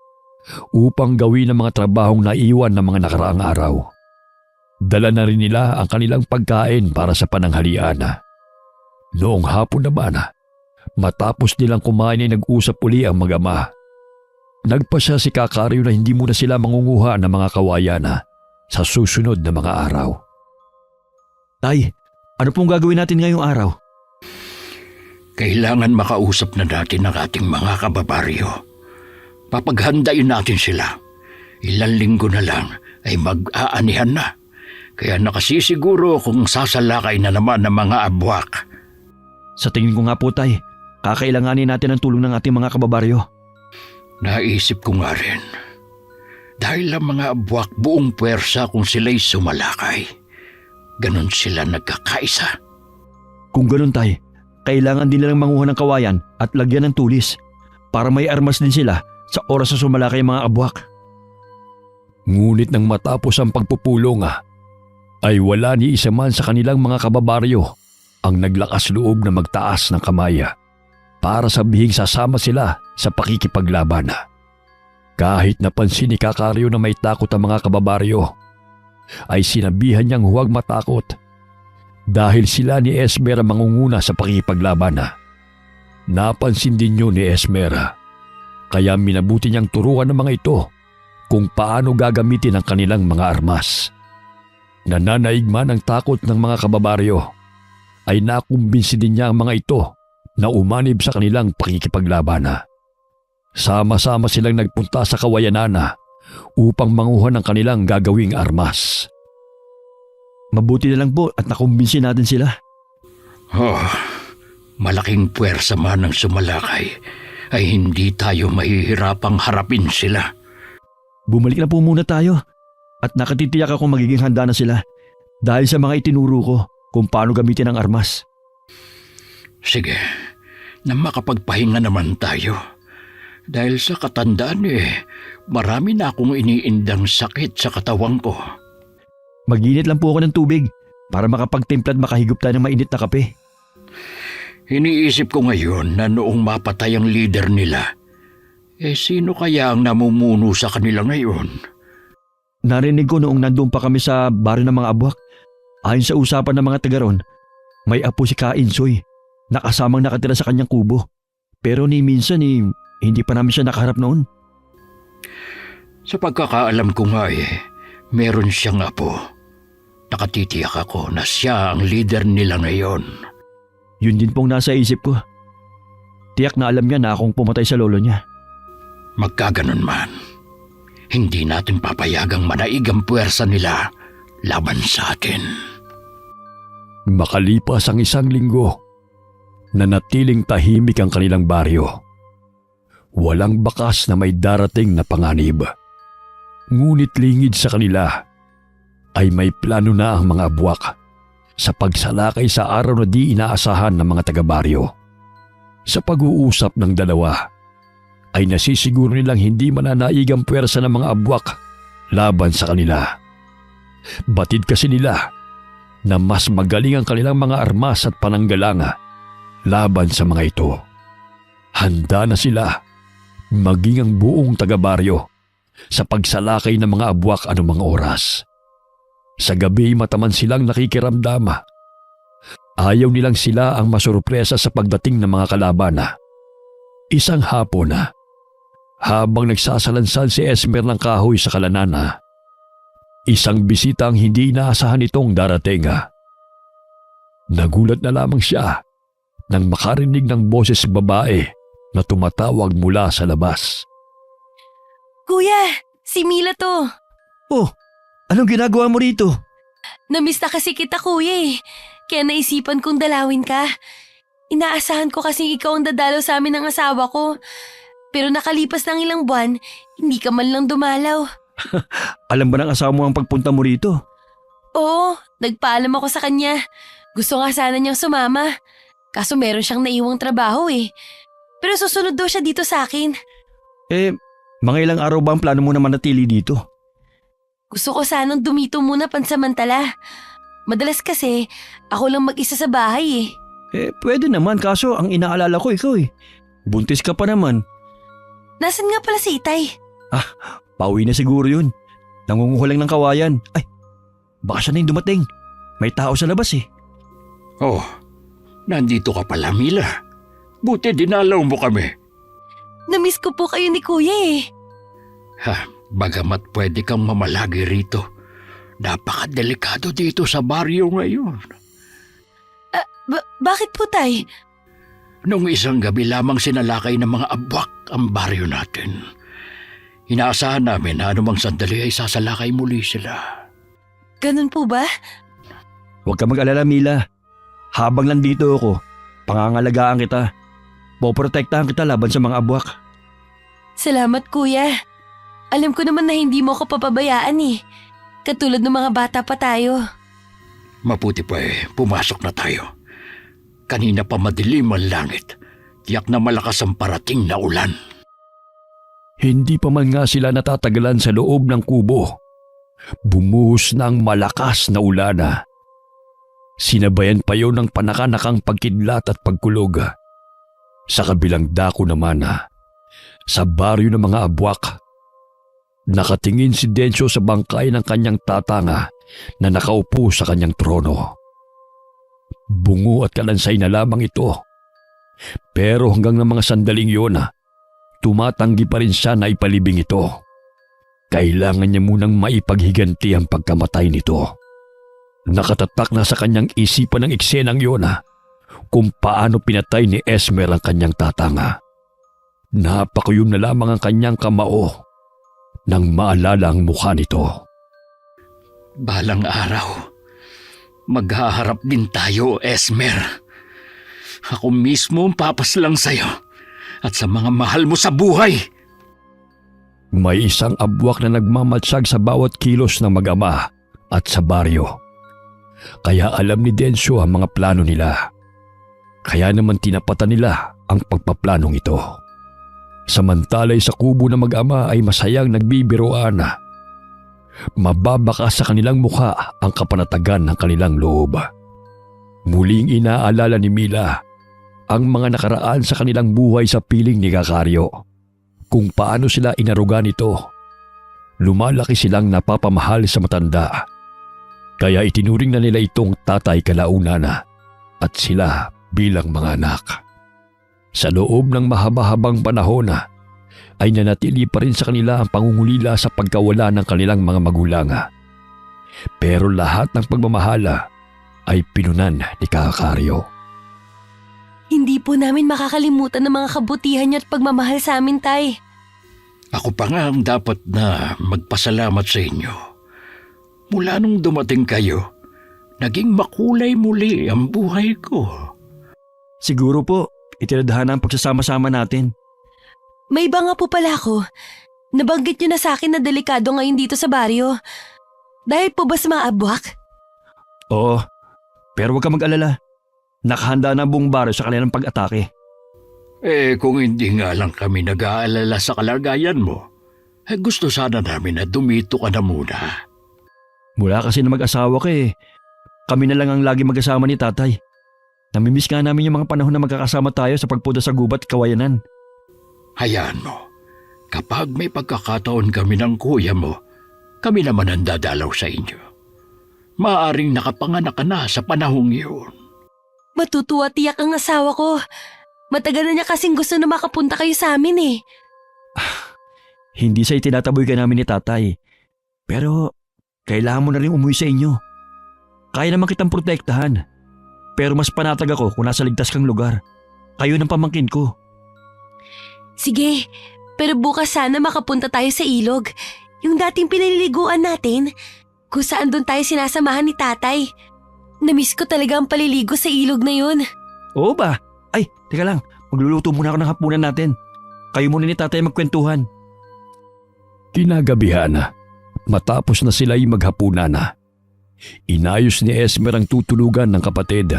upang gawin ang mga trabahong naiwan ng mga nakaraang araw. Dala na rin nila ang kanilang pagkain para sa pananghalian. Noong hapon naman, matapos nilang kumain ay nag-usap uli ang mag-ama. Nagpasya si Kakaryo na hindi muna sila mangunguha ng mga kawayan sa susunod na mga araw. Tay, ano pong gagawin natin ngayong araw? Kailangan makausap na natin ang ating mga kababaryo. Papaghandain natin sila. Ilang linggo na lang ay mag-aanihan na. Kaya nakasisiguro kung sasalakay na naman ng mga abwak. Sa tingin ko nga po, Tay, kakailanganin natin ang tulong ng ating mga kababaryo. Naisip ko nga rin. Dahil ang mga abwak buong puwersa kung sila'y sumalakay. Ganon sila nagkakaisa. Kung ganun, Tay, kailangan din nilang manguha ng kawayan at lagyan ng tulis para may armas din sila sa oras na sumalakay ang mga abwak. Ngunit nang matapos ang pagpupulong, ay wala ni isa man sa kanilang mga kababaryo ang naglakas loob na magtaas ng kamay para sabihing sasama sila sa pakikipaglaban. Kahit napansin ni Kakaryo na may takot ang mga kababaryo, ay sinabihan niyang huwag matakot dahil sila ni Esmera mangunguna sa pakikipaglaban. Napansin din yun ni Esmera, kaya minabuti niyang turuan ng mga ito kung paano gagamitin ang kanilang mga armas. Nananaig man ang takot ng mga kababaryo, ay nakumbinsi din niya ang mga ito na umanib sa kanilang pakikipaglaban. Sama-sama silang nagpunta sa kawayanan upang manguha ng kanilang gagawing armas. Mabuti na lang po at nakumbinsi natin sila. Oh, Malaking puwersa man ang sumalakay, ay hindi tayo mahihirapang harapin sila. Bumalik na po muna tayo. At nakatitiyak akong magiging handa na sila. Dahil sa mga itinuro ko kung paano gamitin ang armas. Sige, na makapagpahinga naman tayo. Dahil sa katandaan marami na akong iniindang sakit sa katawan ko. Mag-init lang po ako ng tubig para makapagtimpla at makahigop tayo ng mainit na kape. Iniisip ko ngayon na noong mapatay ang leader nila, sino kaya ang namumuno sa kanila ngayon? Narinig ko noong nandun pa kami sa baryo ng mga abwak. Ayon sa usapan ng mga taga ron, may apo si Kainsoy na kasamang nakatira sa kanyang kubo. Pero ni minsan hindi pa namin siya nakaharap noon. Sa pagkakaalam ko nga meron siyang apo. Nakatitiyak ako na siya ang leader nila ngayon. Yun din pong nasa isip ko. Tiyak na alam niya na akong pumatay sa lolo niya. Magkaganon man, hindi natin papayagang manaig ang puwersa nila laban sa atin. Makalipas ang 1 linggo, nanatiling tahimik ang kanilang baryo. Walang bakas na may darating na panganib. Ngunit lingid sa kanila ay may plano na ang mga abwak sa pagsalakay sa araw na di inaasahan ng mga taga-baryo. Sa pag-uusap ng dalawa, ay nasisiguro nilang hindi mananaig ang puwersa ng mga abwak laban sa kanila. Batid kasi nila na mas magaling ang kanilang mga armas at pananggalanga laban sa mga ito. Handa na sila, maging ang buong taga-baryo, sa pagsalakay ng mga abwak anumang oras. Sa gabi mataman silang nakikiramdama. Ayaw nilang sila ang masurpresa sa pagdating ng mga kalaban. Isang hapon habang nagsasalansan si Esmer ng kahoy sa kalanana, isang bisita ang hindi inaasahan itong darating. Nagulat na lamang siya nang makarinig ng boses babae na tumatawag mula sa labas. Kuya, si Mila to. Oh, anong ginagawa mo rito? Namiss na kasi kita kuya kaya naisipan kong dalawin ka. Inaasahan ko kasi ikaw ang dadalaw sa amin ng asawa ko. Pero nakalipas ng ilang buwan, hindi ka man lang dumalaw. Alam ba ng asawa mo ang pagpunta mo rito? Oo, nagpaalam ako sa kanya. Gusto nga sana niyang sumama. Kaso meron siyang naiwang trabaho Pero susunod daw siya dito sa akin. Mga ilang araw ba ang plano mo na manatili dito? Gusto ko sanang dumito muna pansamantala. Madalas kasi, ako lang mag-isa sa bahay Pwede naman kaso ang inaalala ko ikaw Buntis ka pa naman. Nasaan nga pala si Itay? Pauwi na siguro yun. Nangunguha lang ng kawayan. Ay, baka siya na yung dumating. May tao sa labas Oh, nandito ka pala, Mila. Buti dinalaw mo kami. Namiss ko po kayo ni Kuya Bagamat pwede kang mamalagi rito, napakadelikado dito sa baryo ngayon. Bakit po, Tay? Nung isang gabi lamang sinalakay ng mga abwak ang baryo natin. Inaasahan namin na anumang sandali ay sasalakay muli sila. Ganun po ba? Huwag ka mag-alala, Mila. Habang nandito ako, pangangalagaan kita. Poprotektahan kita laban sa mga abwak. Salamat, Kuya. Alam ko naman na hindi mo ako papabayaan Katulad ng mga bata pa tayo. Mabuti pa pumasok na tayo. Kanina pa madilim ang langit. Tiyak na malakas ang parating na ulan. Hindi pa man nga sila natatagalan sa loob ng kubo. Bumuhos na ang malakas na ulan. Sinabayan pa yun ng panakanakang pagkidlat at pagkulog. Sa kabilang dako naman, sa baryo ng mga abwak, nakatingin si Dencio sa bangkay ng kanyang tatanga na nakaupo sa kanyang trono. Bungo at kalansay na lamang ito. Pero hanggang ng mga sandaling yun, tumatanggi pa rin siya na ipalibing ito. Kailangan niya munang maipaghiganti ang pagkamatay nito. Nakatatak na sa kanyang isipan ng eksenang yun kung paano pinatay ni Esmer ang kanyang tatanga. Napakuyom na lamang ang kanyang kamao nang maalala ang mukha nito. Balang araw, maghaharap din tayo, Esmer. Ako mismo ang papaslang sa'yo at sa mga mahal mo sa buhay. May isang abwak na nagmamatsag sa bawat kilos ng mag-ama at sa baryo. Kaya alam ni Densyo ang mga plano nila. Kaya naman tinapatan nila ang pagpaplanong ito. Samantalay sa kubo ng mag-ama ay masayang nagbibiroan. Mababaka sa kanilang mukha ang kapanatagan ng kanilang loob. Muling inaalala ni Mila ang mga nakaraan sa kanilang buhay sa piling ni Kakario. Kung paano sila inaruga nito. Lumalaki silang napapamahal sa matanda. Kaya itinuring na nila itong tatay kalaunan at sila bilang mga anak. Sa loob ng mahaba-habang panahon ay nanatili pa rin sa kanila ang pangungulila sa pagkawala ng kanilang mga magulang. Pero lahat ng pagmamahala ay pinunan ni Kakario. Hindi po namin makakalimutan ng mga kabutihan niyo at pagmamahal sa amin, Tay. Ako pa nga ang dapat na magpasalamat sa inyo. Mula nung dumating kayo, naging makulay muli ang buhay ko. Siguro po, itinadhana ang pagsasama-sama natin. May iba nga po pala ako. Nabanggit niyo na sa akin na delikado ngayon dito sa baryo. Dahil po ba sa mga abwak? Oo, pero huwag ka mag-alala. Nakahanda na ang buong baryo sa kanilang pag-atake. Kung hindi nga lang kami nag-aalala sa kalagayan mo, gusto sana namin na dumito ka na muna. Mula kasi na mag-asawa ka kami na lang ang lagi mag-asama ni tatay. Namimiss nga namin yung mga panahon na magkakasama tayo sa pagpunta sa gubat at kawayanan. Hayaan mo, kapag may pagkakataon kami ng kuya mo, kami naman ang dadalaw sa inyo. Maaring nakapanganak ka na sa panahong iyon. Matutuwa tiyak ang asawa ko. Matagal na niya kasing gusto na makapunta kayo sa amin . Hindi sa itinataboy ka namin ni tatay. Pero kailangan mo na rin umuwi sa inyo. Kaya naman kitang protektahan. Pero mas panatag ako kung nasa ligtas kang lugar. Kayo ng pamangkin ko. Sige, pero bukas sana makapunta tayo sa ilog. Yung dating pinaliliguan natin, kung saan doon tayo sinasamahan ni tatay. Namiss ko talaga ang paliligo sa ilog na yun. Oo ba? Ay, teka lang. Magluluto muna ako ng hapunan natin. Kayo muna ni tatay magkwentuhan. Kinagabihan, matapos na sila'y maghapunan, inayos ni Esmer ang tutulugan ng kapatid.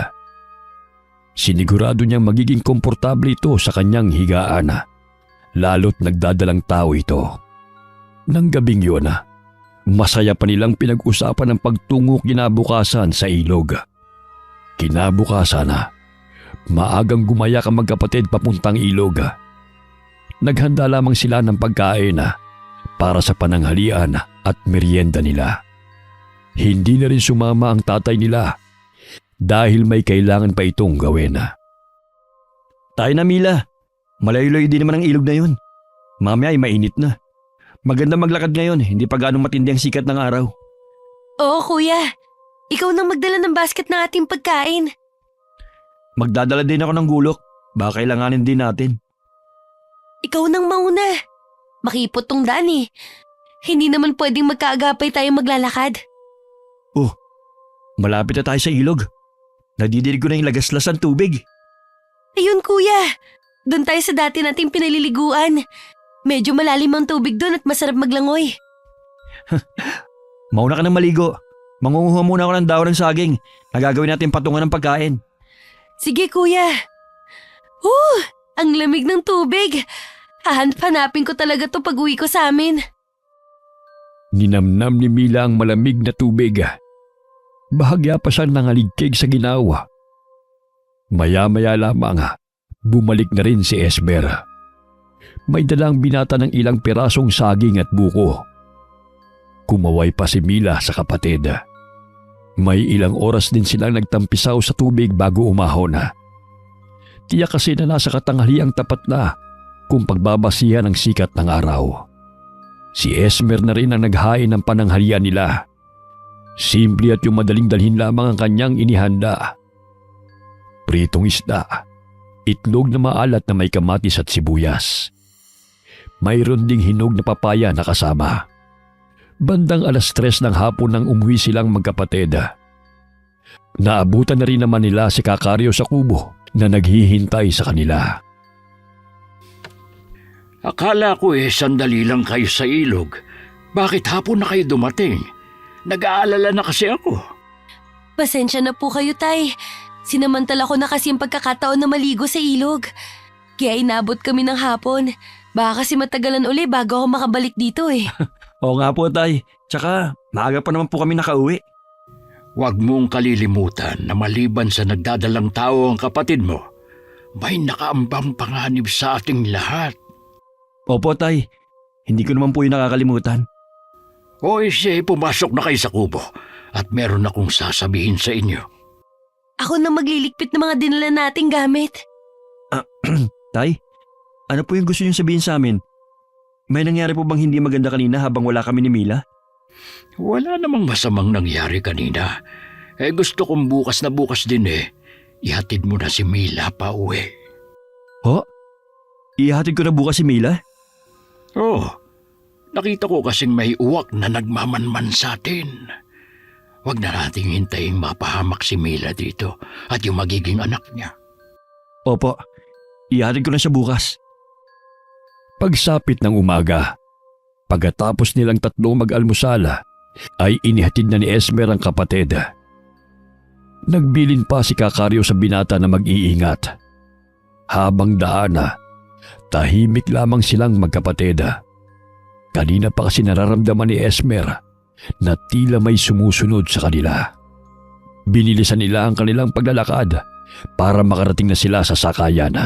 Sinigurado niyang magiging komportable ito sa kanyang higaan, lalo't nagdadalang tao ito. Nang gabing yun, masaya pa nilang pinag-usapan ang pagtungo kinabukasan sa ilog. Kinabukasan, maagang gumaya ang magkapatid papuntang ilog. Naghanda lamang sila ng pagkain para sa pananghalian at merienda nila. Hindi na rin sumama ang tatay nila dahil may kailangan pa itong gawin. Tayo na, Mila. Malayo-layo din naman ang ilog na yun. Mamaya ay mainit na. Maganda maglakad ngayon, hindi pa gaanong matindi ang sikat ng araw. Oo, kuya. Ikaw nang magdala ng basket ng ating pagkain. Magdadala din ako ng gulok. Baka kailanganin din natin. Ikaw nang mauna. Makipot tong daan . Hindi naman pwedeng magkaagapay tayo maglalakad. Malapit na tayo sa ilog. Nadidirig ko na yung lagaslas ng tubig. Ayun, kuya. Doon tayo sa dati nating pinaliliguan. Medyo malalim ang tubig doon at masarap maglangoy. Mauna ka nang maligo. Mangunguha muna ako ng dahon ng saging. Nagagawin natin patungan ng pagkain. Sige, kuya. Ang lamig ng tubig. Hahanap-hanapin ko talaga to pag-uwi ko sa amin. Ninamnam ni Mila ang malamig na tubig. Bahagya pa siyang nangaligkig sa ginawa. Maya-maya lamang, bumalik na rin si Esmer. May dalang binata ng ilang pirasong saging at buko. Kumaway pa si Mila sa kapatid. May ilang oras din silang nagtampisaw sa tubig bago umahon. Tiyak kasi na nasa katanghaliang tapat na kung pagbabasihan ng sikat ng araw. Si Esmer na rin ang naghain ng pananghalian nila. Simple at yung madaling dalhin lamang ang kanyang inihanda. Pritong isda, itlog na maalat na may kamatis at sibuyas. Mayroon ding hinog na papaya na kasama. Bandang 3:00 ng hapon nang umuwi silang magkapatid. Naabutan na rin naman nila si Kakario sa kubo na naghihintay sa kanila. Akala ko sandali lang kayo sa ilog. Bakit hapon na kayo dumating? Nag-aalala na kasi ako. Pasensya na po kayo, Tay. Sinamantala ko na kasi ang pagkakataon na maligo sa ilog. Kaya inabot kami ng hapon. Baka kasi matagalan uli bago ako makabalik dito eh. Oo nga po, Tay. Tsaka, maaga pa naman po kami nakauwi. Huwag mong kalilimutan na maliban sa nagdadalang tao ang kapatid mo, may nakaambang panganib sa ating lahat. Opo, Tay. Hindi ko naman po yung nakakalimutan. O pumasok na kayo sa kubo at meron akong sasabihin sa inyo. Ako na magliligpit ng mga dinala nating gamit. Tay, ano po yung gusto niyong sabihin sa amin? May nangyari po bang hindi maganda kanina habang wala kami ni Mila? Wala namang masamang nangyari kanina. Gusto kong bukas na bukas din ihatid mo na si Mila pa uwi. Ho? Ihatid ko na bukas si Mila? Oh, nakita ko kasing may uwak na nagmamanman sa atin. Huwag na nating hintayin mapahamak si Mila dito at yung magiging anak niya. Opo, ihatid ko na siya bukas. Pagsapit ng umaga, pagkatapos nilang tatlong mag-almusala, ay inihatid na ni Esmer ang kapatid. Nagbilin pa si Kakaryo sa binata na mag-iingat. Habang daana, tahimik lamang silang magkapatid. Kanina pa kasi nararamdaman ni Esmer na tila may sumusunod sa kanila. Binilisan nila ang kanilang paglalakad para makarating na sila sa sakayan.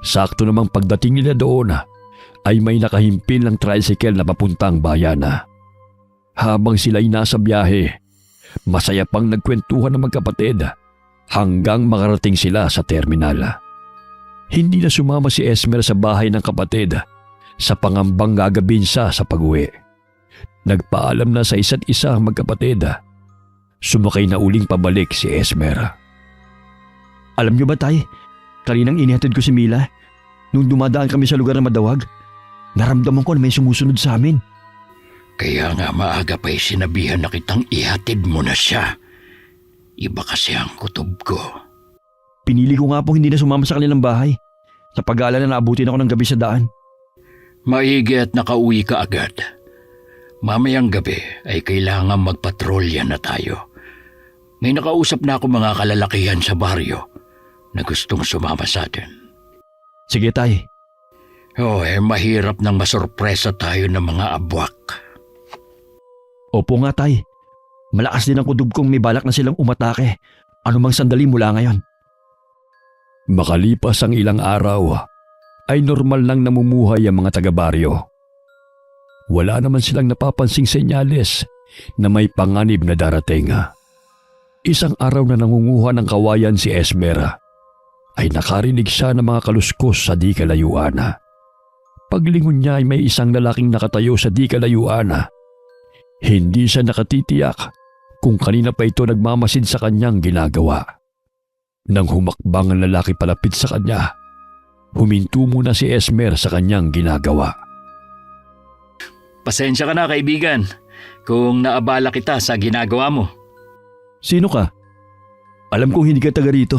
Sakto namang pagdating nila doon ay may nakahimpil ng tricycle na papuntang bayan. Habang sila'y nasa biyahe, masaya pang nagkwentuhan ng magkapatid hanggang makarating sila sa terminal. Hindi na sumama si Esmer sa bahay ng kapatid sa pangambang gagabin siya sa pag-uwi. Nagpaalam na sa isa't isa ang magkapatid. Sumakay na uling pabalik si Esmer. Alam niyo ba, Tay? Kaninang inihatid ko si Mila. Nung dumadaan kami sa lugar na madawag, naramdaman ko na may sumusunod sa amin. Kaya nga maaga pa'y sinabihan na kitang ihatid mo na siya. Iba kasi ang kutob ko. Pinili ko nga pong hindi na sumama sa kanilang bahay. Sa pag-aalala na abutin ako ng gabi sa daan. Maigi at nakauwi ka agad. Mamayang gabi ay kailangan magpatrolya na tayo. May nakausap na ako mga kalalakihan sa baryo na gustong sumama sa atin. Sige, Tay. Mahirap nang masurpresa tayo ng mga abwak. Opo nga, Tay. Malakas din ang kutob kong may balak na silang umatake. Anumang sandali mula ngayon. Makalipas ang ilang araw, ay normal lang namumuhay ang mga taga-baryo. Wala naman silang napapansing senyales na may panganib na darating. Isang araw na nangunguha ng kawayan si Esmer, ay nakarinig siya ng mga kaluskos sa di kalayuan. Paglingon niya ay may isang lalaking nakatayo sa di kalayuan. Hindi siya nakatitiyak kung kanina pa ito nagmamasid sa kanyang ginagawa. Nang humakbang ang lalaki palapit sa kanya, huminto muna si Esmer sa kanyang ginagawa. Pasensya ka na, kaibigan, kung naabala kita sa ginagawa mo. Sino ka? Alam kong hindi ka taga rito.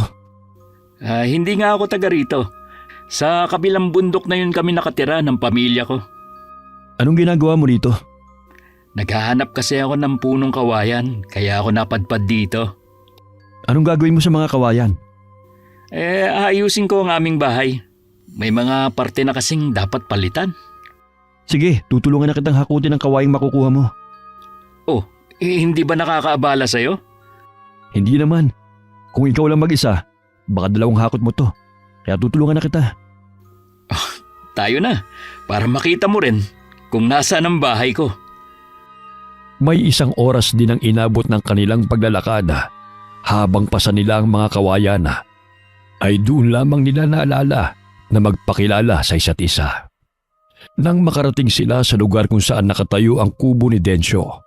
Hindi nga ako taga rito. Sa kabilang bundok na yun kami nakatira ng pamilya ko. Anong ginagawa mo rito? Naghahanap kasi ako ng punong kawayan, kaya ako napadpad dito. Anong gagawin mo sa mga kawayan? Ayusin ko ang aming bahay. May mga parte na kasing dapat palitan. Sige, tutulungan na kitang hakutin ang kawayang makukuha mo. Hindi ba nakakaabala sa'yo? Hindi naman. Kung ikaw lang mag-isa, baka dalawang hakot mo to. Kaya tutulungan na kita. Tayo na, para makita mo rin kung nasaan ang bahay ko. May isang oras din ang inabot ng kanilang paglalakad. Habang pasa nila ang mga kawayan, ay doon lamang nila naalala na magpakilala sa isa't isa. Nang makarating sila sa lugar kung saan nakatayo ang kubo ni Densyo,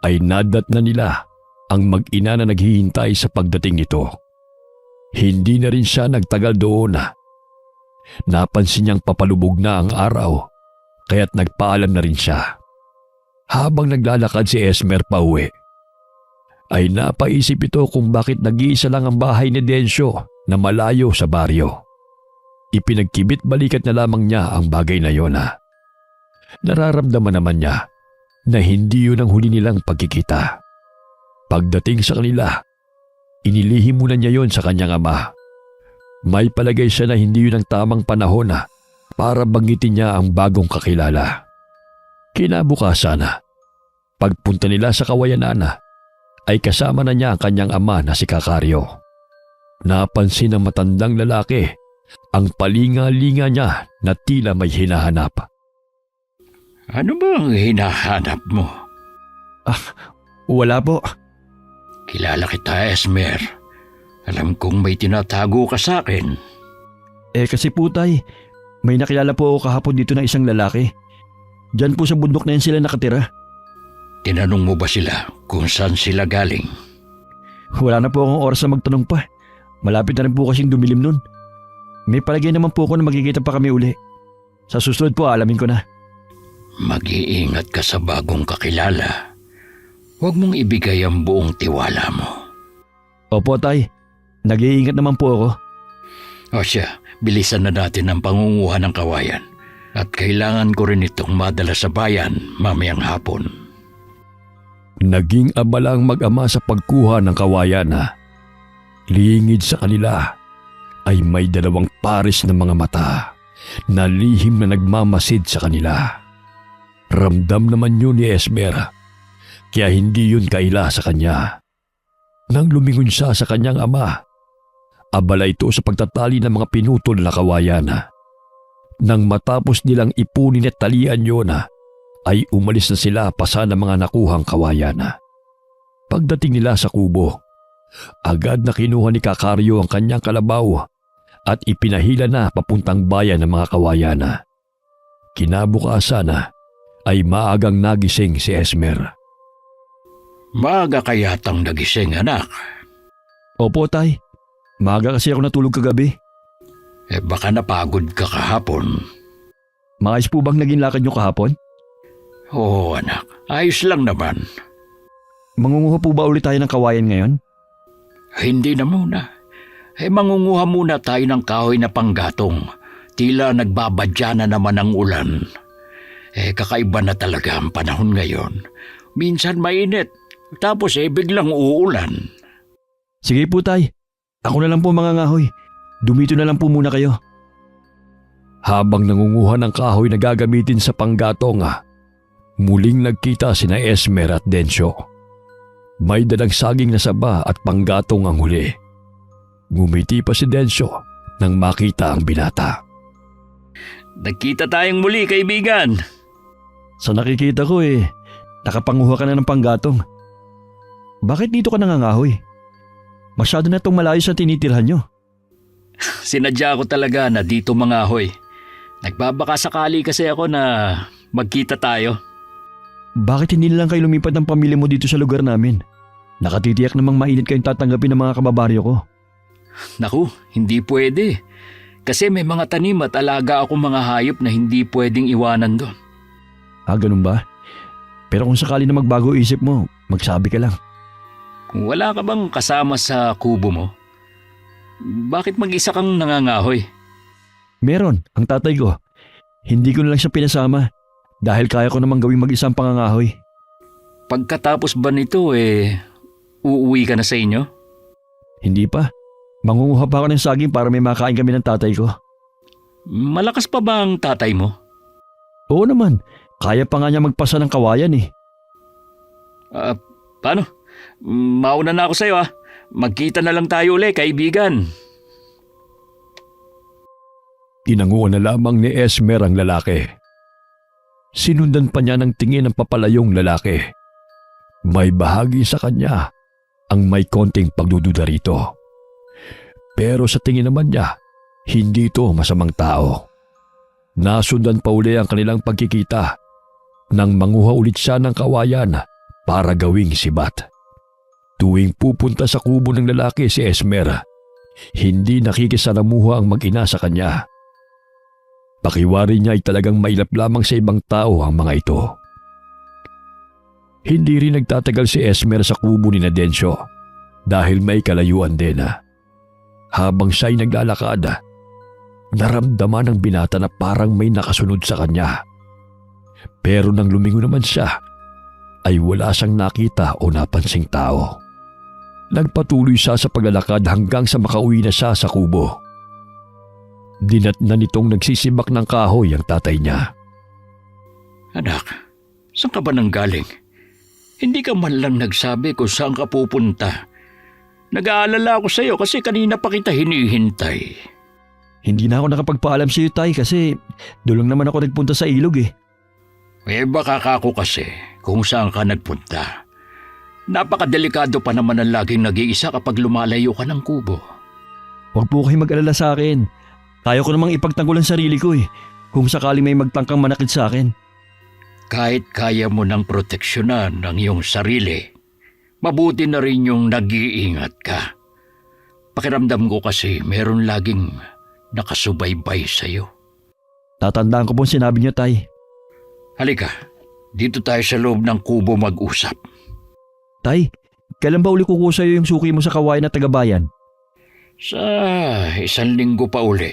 ay nadat na nila ang mag-ina na naghihintay sa pagdating nito. Hindi na rin siya nagtagal doon. Napansin niyang papalubog na ang araw, kaya't nagpaalam na rin siya. Habang naglalakad si Esmer pauwi, ay napaisip ito kung bakit nag-iisa lang ang bahay ni Densyo na malayo sa baryo. Ipinagkibit balikat na lamang niya ang bagay na yon. Nararamdaman naman niya na hindi yun ang huli nilang pagkikita. Pagdating sa kanila, inilihim muna niya yon sa kanyang ama. May palagay siya na hindi yun ang tamang panahon para banggitin niya ang bagong kakilala. Kinabukasan, pagpunta nila sa kawayanan, ay kasama na niya ang kanyang ama na si Kakaryo. Napansin ng matandang lalaki ang palinga-linga niya na tila may hinahanap. Ano ba ang hinahanap mo? Wala po. Kilala kita, Esmer. Alam kong may tinatago ka sa akin. Kasi po tay, may nakilala po ako kahapon dito na isang lalaki. Diyan po sa bundok na yan sila nakatira. Tinanong mo ba sila kung saan sila galing? Wala na po akong oras na magtanong pa. Malapit na rin po kasing dumilim nun. May palagay naman po ako na magkikita pa kami uli. Sa susunod po alamin ko na. Mag-iingat ka sa bagong kakilala. Huwag mong ibigay ang buong tiwala mo. Opo tay, nag-iingat naman po ako. O siya, bilisan na natin ang pangunguha ng kawayan. At kailangan ko rin itong madala sa bayan mamayang hapon. Naging abala ang mag-ama sa pagkuha ng kawayan. Lingid sa kanila ay may 2 pares ng mga mata na lihim na nagmamasid sa kanila. Ramdam naman yun ni Esmer, kaya hindi yun kaila sa kanya. Nang lumingon siya sa kanyang ama, abala ito sa pagtatali ng mga pinutol na kawayan. Nang matapos nilang ipunin at talian yun, ay umalis na sila pasa ng mga nakuhang kawayan. Pagdating nila sa kubo, agad na kinuha ni Kakaryo ang kanyang kalabaw at ipinahila na papuntang bayan ng mga kawayan. Kinabukasan ay maagang nagising si Esmer. Maaga kayatang nagising, anak. Opo tay, maaga kasi ako natulog kagabi. Baka napagod ka kahapon. Maayos po bang naging lakad niyo kahapon? Oo, anak. Ayos lang naman. Mangunguha po ba ulit tayo ng kawayan ngayon? Hindi na muna. Mangunguha muna tayo ng kahoy na panggatong. Tila nagbabadya na naman ang ulan. Kakaiba na talaga ang panahon ngayon. Minsan mainit, tapos biglang uulan. Sige po tay, ako na lang po mangangahoy. Dumito na lang po muna kayo. Habang nangunguha ng kahoy na gagamitin sa panggatong, muling nagkita sina Esmer at Densyo. May dalang saging na saba at panggatong ang huli. Ngumiti pa si Densyo nang makita ang binata. Nagkita tayong muli, kaibigan. Sa nakikita ko nakapanguha ka na ng panggatong. Bakit dito ka nangangahoy? Masyado na itong malayo sa tinitirhan nyo. Sinadya ko talaga na dito mangahoy. Nagbabaka sakali kasi ako na magkita tayo. Bakit hindi lang kayo lumipat ng pamilya mo dito sa lugar namin? Nakatitiyak namang mainit kayong tatanggapin ng mga kababaryo ko. Naku, hindi pwede. Kasi may mga tanim at alaga akong mga hayop na hindi pwedeng iwanan doon. Ganun ba? Pero kung sakali na magbago isip mo, magsabi ka lang. Wala ka bang kasama sa kubo mo? Bakit mag-isa kang nangangahoy? Meron, ang tatay ko. Hindi ko na lang siya pinasama dahil kaya ko namang gawing mag-isang pangangahoy. Pagkatapos ba nito uuwi ka na sa inyo? Hindi pa. Mangunguha pa ako ng saging para may makain kami ng tatay ko. Malakas pa ba ang tatay mo? Oo naman, kaya pa nga niya magpasa ng kawayan Paano? Mauna na ako sa'yo Magkita na lang tayo uli, kaibigan. Tinanguan na lamang ni Esmer ang lalaki. Sinundan pa niya ng tingin ng papalayong lalaki. May bahagi sa kanya ang may konting pagdududa rito. Pero sa tingin naman niya, hindi ito masamang tao. Nasundan pa uli ang kanilang pagkikita nang manguha ulit siya ng kawayan para gawing sibat. Tuwing pupunta sa kubo ng lalaki si Esmer, hindi nakikisalamuha ang mag-ina sa kanya. Pakiwari niya ay talagang mailap lamang sa ibang tao ang mga ito. Hindi rin nagtatagal si Esmer sa kubo ni Densyo dahil may kalayuan din. Habang siya'y naglalakad, naramdaman ng binata na parang may nakasunod sa kanya. Pero nang lumingon naman siya, ay wala siyang nakita o napansing tao. Nagpatuloy siya sa paglalakad hanggang sa makauwi na siya sa kubo. Dinatnan nitong nagsisibak ng kahoy ang tatay niya. Anak, saan ka ba nanggaling? Hindi ka man lang nagsabi kung saan ka pupunta. Nag-aalala ako sa iyo kasi kanina pa kita hinihintay. Hindi na ako nakapagpaalam sa iyo, Tay, kasi doon lang naman ako nagpunta sa ilog eh. Baka kako kasi kung saan ka nagpunta. Napakadelikado pa naman ang laging nag-iisa kapag lumalayo ka ng kubo. Huwag po kayo mag-alala sa akin. Kaya ko namang ipagtanggol ang sarili ko eh, kung sakaling may magtangkang manakit sa akin. Kahit kaya mo ng proteksyonan ng iyong sarili, mabuti na rin yung nag-iingat ka. Pakiramdam ko kasi meron laging nakasubaybay sa'yo. Tatandaan ko po ang sinabi niyo, Tay. Halika, dito tayo sa loob ng kubo mag-usap. Tay, kailan ba uli kukuha sa'yo yung suki mo sa kawayan at tagabayan? Sa 1 linggo pa uli.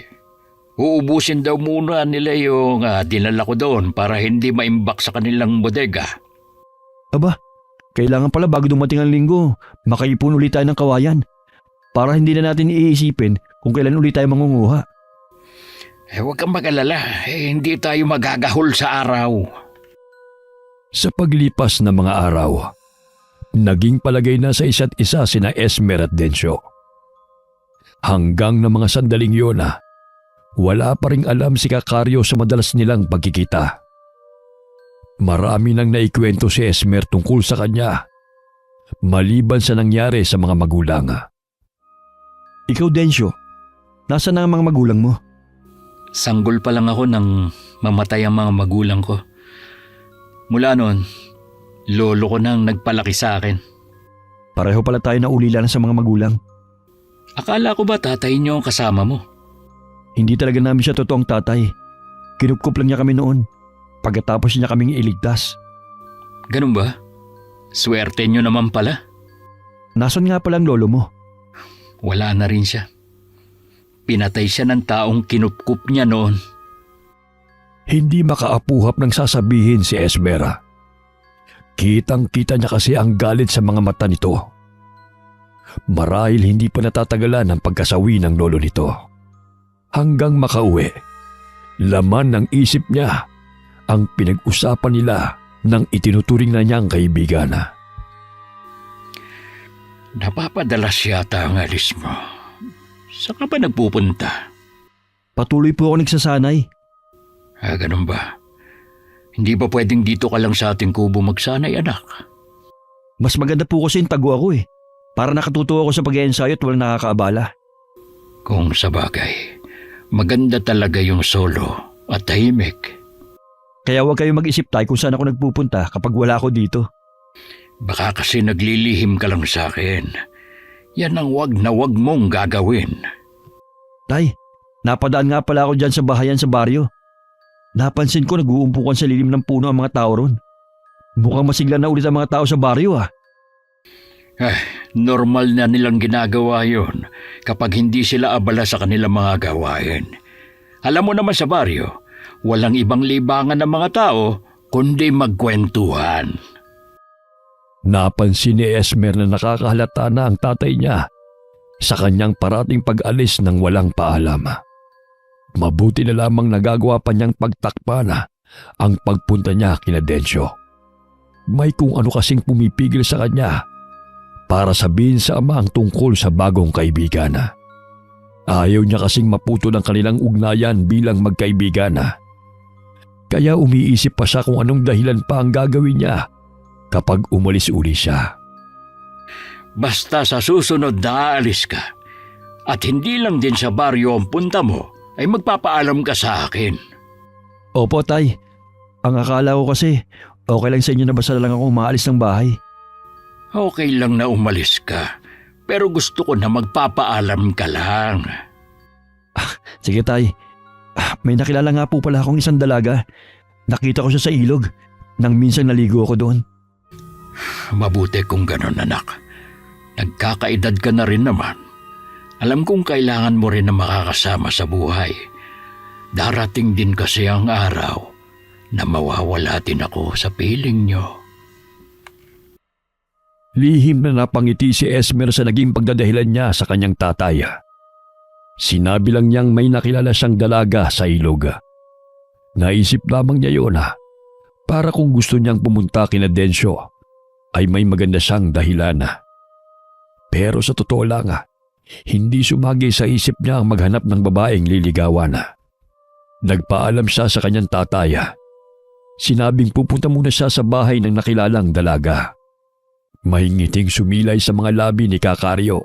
Uubusin daw muna nila yung dinala ko doon para hindi maimbak sa kanilang bodega. Aba, kailangan pala bago dumating ang linggo, makaipon ulit tayo ng kawayan. Para hindi na natin iisipin kung kailan ulit tayo mangunguha. Huwag kang mag-alala, hindi tayo magagahol sa araw. Sa paglipas ng mga araw, naging palagay na sa isa't isa sina Esmer at Densyo. Hanggang na mga sandaling yun wala pa ring alam si Kakaryo sa madalas nilang pagkikita. Marami nang naikwento si Esmer tungkol sa kanya, maliban sa nangyari sa mga magulang. Ikaw, Densyo, nasa na ang mga magulang mo? Sanggol pa lang ako nang mamatay ang mga magulang ko. Mula noon, lolo ko nang nagpalaki sa akin. Pareho pala tayo na ulila na sa mga magulang. Akala ko ba tatay niyo ang kasama mo? Hindi talaga namin siya totoong tatay. Kinupkup lang niya kami noon. Pagkatapos niya kaming iligtas. Ganun ba? Swerte niyo naman pala. Nasaan nga pala ang lolo mo? Wala na rin siya. Pinatay siya ng taong kinupkup niya noon. Hindi makaapuhap ng sasabihin si Esmera. Kitang-kita niya kasi ang galit sa mga mata nito. Marahil hindi pa natatagalan ang pagkasawi ng lolo nito. Hanggang makauwi, laman ng isip niya ang pinag-usapan nila ng itinuturing na niyang kaibigan. Napapadalas yata ang alis mo. Saan ka ba nagpupunta? Patuloy po ako nagsasanay. Ganun ba? Hindi ba pwedeng dito ka lang sa ating kubo magsanay, anak? Mas maganda po kasi yung tago ako eh. Para nakatuto ako sa pag-iensayo at walang nakakaabala. Kung sa bagay, maganda talaga yung solo at tahimik. Kaya huwag kayo mag-isip tayo kung saan ako nagpupunta kapag wala ako dito. Baka kasi naglilihim ka lang sa akin. Yan ang wag na wag mong gagawin. Tay, napadaan nga pala ako dyan sa bahayan sa baryo. Napansin ko nag-uumpukan sa lilim ng puno ang mga tao ron. Mukhang masigla na ulit ang mga tao sa baryo Normal na nilang ginagawa yon kapag hindi sila abala sa kanilang mga gawain. Alam mo naman sa baryo, walang ibang libangan ng mga tao kundi magkwentuhan. Napansin ni Esmer na nakakahalata na ang tatay niya sa kanyang parating pag-alis ng walang paalam. Mabuti na lamang nagagawa pa niyang pagtakpan ang pagpunta niya kina Densyo. May kung ano kasing pumipigil sa kanya para sabihin sa ama ang tungkol sa bagong kaibigan. Ayaw niya kasing maputo ng kanilang ugnayan bilang magkaibigan. Kaya umiisip pa siya kung anong dahilan pa ang gagawin niya kapag umalis uli siya. Basta sa susunod na aalis ka at hindi lang din sa baryo ang punta mo, ay magpapaalam ka sa akin. Opo, Tay. Ang akala ko kasi, okay lang sa inyo na basta lang akong maalis ng bahay. Okay lang na umalis ka, pero gusto ko na magpapaalam ka lang. Sige, Tay. May nakilala nga po pala akong isang dalaga. Nakita ko siya sa ilog nang minsan naligo ako doon. Mabuti kung ganon, anak. Nagkakaedad ka na rin naman. Alam kong kailangan mo rin na makakasama sa buhay. Darating din kasi ang araw na mawawala din ako sa piling nyo. Lihim na napangiti si Esmer sa naging pagdadahilan niya sa kanyang tatay. Sinabi lang niyang may nakilala siyang dalaga sa ilog. Naisip lamang niya yun para kung gusto niyang pumunta kina Densyo ay may maganda siyang dahilan. Pero sa totoo lang, hindi sumagi sa isip niya ang maghanap ng babaeng liligawan. Nagpaalam siya sa kanyang tatay. Sinabing pupunta muna siya sa bahay ng nakilalang dalaga. Mahingiting sumilay sa mga labi ni Kakaryo,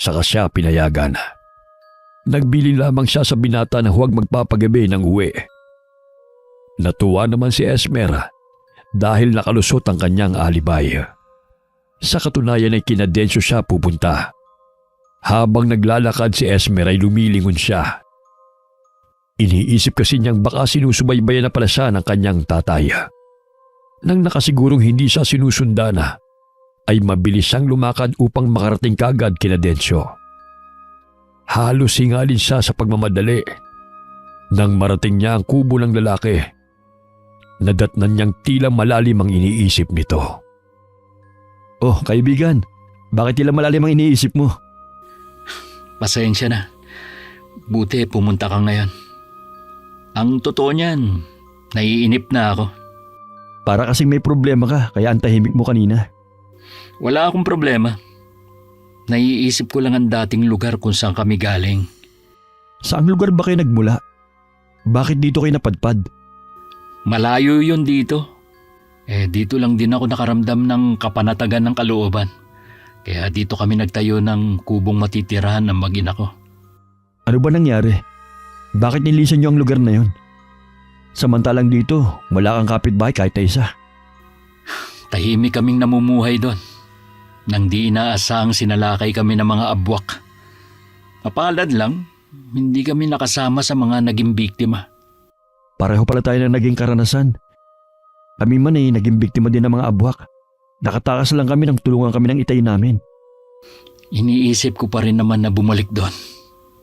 saka siya pinayagan. Nagbili lamang siya sa binata na huwag magpapagabi ng uwi. Natuwa naman si Esmer dahil nakalusot ang kanyang alibay. Sa katunayan ay kina Densyo siya pupunta. Habang naglalakad si Esmer ay lumilingon siya. Iniisip kasi niyang baka sinusubaybayan na pala siya ng kanyang tatay. Nang nakasigurong hindi siya sinusundan ay mabilis siyang lumakad upang makarating kagad kina Densyo. Halos hingalin siya sa pagmamadali. Nang marating niya ang kubo ng lalaki, nadatnan niyang tila malalim ang iniisip nito. Oh, kaibigan, bakit tila malalim ang iniisip mo? Pasensya na. Buti pumunta ka ngayon. Ang totoo niyan, naiinip na ako. Para kasing may problema ka, kaya ang tahimik mo kanina. Wala akong problema. Naiisip ko lang ang dating lugar kung saan kami galing. Saang lugar ba kayo nagmula? Bakit dito kayo napadpad? Malayo yun dito. Dito lang din ako nakaramdam ng kapanatagan ng kalooban. Kaya dito kami nagtayo ng kubong matitirahan ng mag-ina ko. Ano ba nangyari? Bakit nilisan niyo ang lugar na yon? Samantalang dito, wala kang kapitbahay kahit na isa. Tahimik kaming namumuhay doon. Nang di inaasahang sinalakay kami ng mga abwak. Mapalad lang, hindi kami nakasama sa mga naging biktima. Pareho pala tayo na naging karanasan. Kami man ay naging biktima din ng mga abwak. Nakatakas lang kami nang tulungan kami ng itay namin. Iniisip ko pa rin naman na bumalik doon.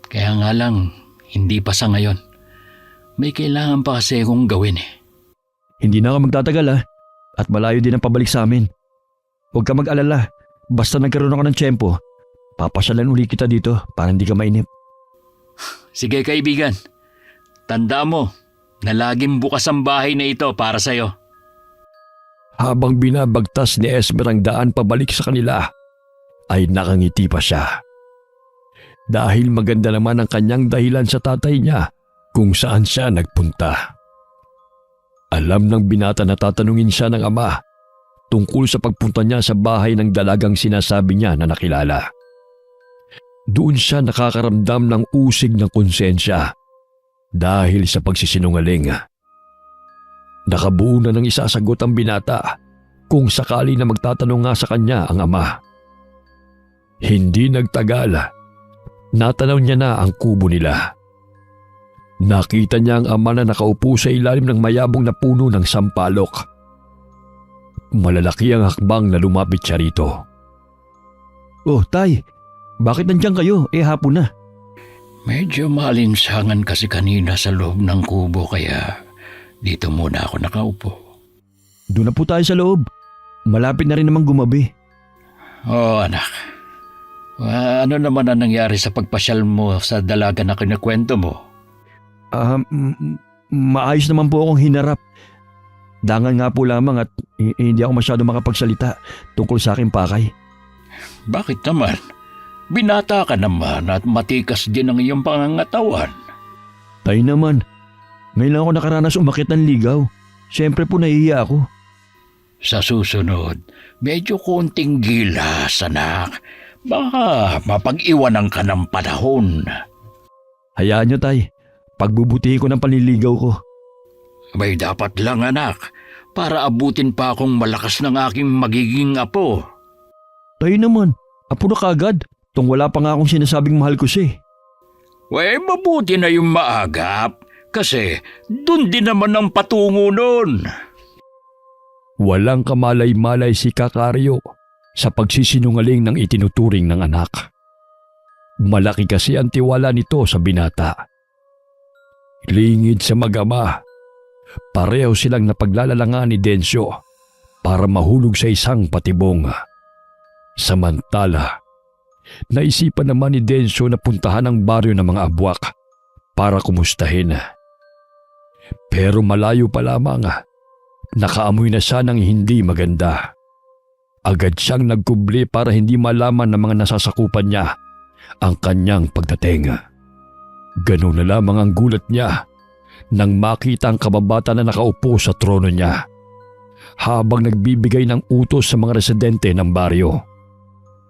Kaya nga lang, hindi pa sa ngayon. May kailangan pa kasi akong gawin Hindi na ako magtatagal at malayo din ang pabalik sa amin. Huwag ka mag-alala, basta nagkaroon ako ng tiyempo, papasyalan uli kita dito para hindi ka mainip. Sige kaibigan, tanda mo na laging bukas ang bahay na ito para sa'yo. Habang binabagtas ni Esmer ang daan pabalik sa kanila, ay nakangiti pa siya. Dahil maganda naman ang kanyang dahilan sa tatay niya kung saan siya nagpunta. Alam ng binata na tatanungin siya ng ama tungkol sa pagpunta niya sa bahay ng dalagang sinasabi niya na nakilala. Doon siya nakakaramdam ng usig ng konsensya dahil sa pagsisinungaling. Nakabuo na ng isasagot ang binata kung sakali na magtatanong nga sa kanya ang ama. Hindi nagtagal, natanaw niya na ang kubo nila. Nakita niya ang ama na nakaupo sa ilalim ng mayabong na puno ng sampalok. Malalaki ang hakbang na lumapit siya rito. Oh, tay, bakit nandiyan kayo? Hapon na. Medyo maalinsangan kasi kanina sa loob ng kubo kaya dito muna ako nakaupo. Doon na po tayo sa loob. Malapit na rin namang gumabi. Oo anak. Ano naman ang nangyari sa pagpasyal mo sa dalaga na kinakwento mo? Maayos naman po akong hinarap. Dangan nga po lamang at hindi ako masyado makapagsalita tungkol sa aking pakay. Bakit naman? Binata ka naman at matikas din ang iyong pangangatawan. Tayo naman, ngayon lang ako nakaranas umakyat ng ligaw. Siyempre po nahihiya ako. Sa susunod, medyo konting gilas anak. Baka mapag-iwanan ka ng panahon. Hayaan niyo tay, pagbubutihin ko ng panliligaw ko. May dapat lang anak, para abutin pa akong malakas ng aking magiging apo. Tayo naman, apo na kagad. Tung wala pa nga akong sinasabing mahal ko siya. Mabuti na yung maagap, kasi dun din naman ang patungo nun. Walang kamalay-malay si Kakaryo sa pagsisinungaling ng itinuturing ng anak. Malaki kasi ang tiwala nito sa binata. Lingid sa mag-ama, pareho silang napaglalalangan ni Densyo para mahulog sa isang patibong. Samantala, naisipan naman ni Densyo na puntahan ang baryo ng mga abwak para kumustahin. Pero malayo pa lamang, nakaamoy na siya ng hindi maganda. Agad siyang nagkubli para hindi malaman ng mga nasasakupan niya ang kanyang pagdating. Ganun na lamang ang gulat niya nang makita ang kababata na nakaupo sa trono niya habang nagbibigay ng utos sa mga residente ng baryo.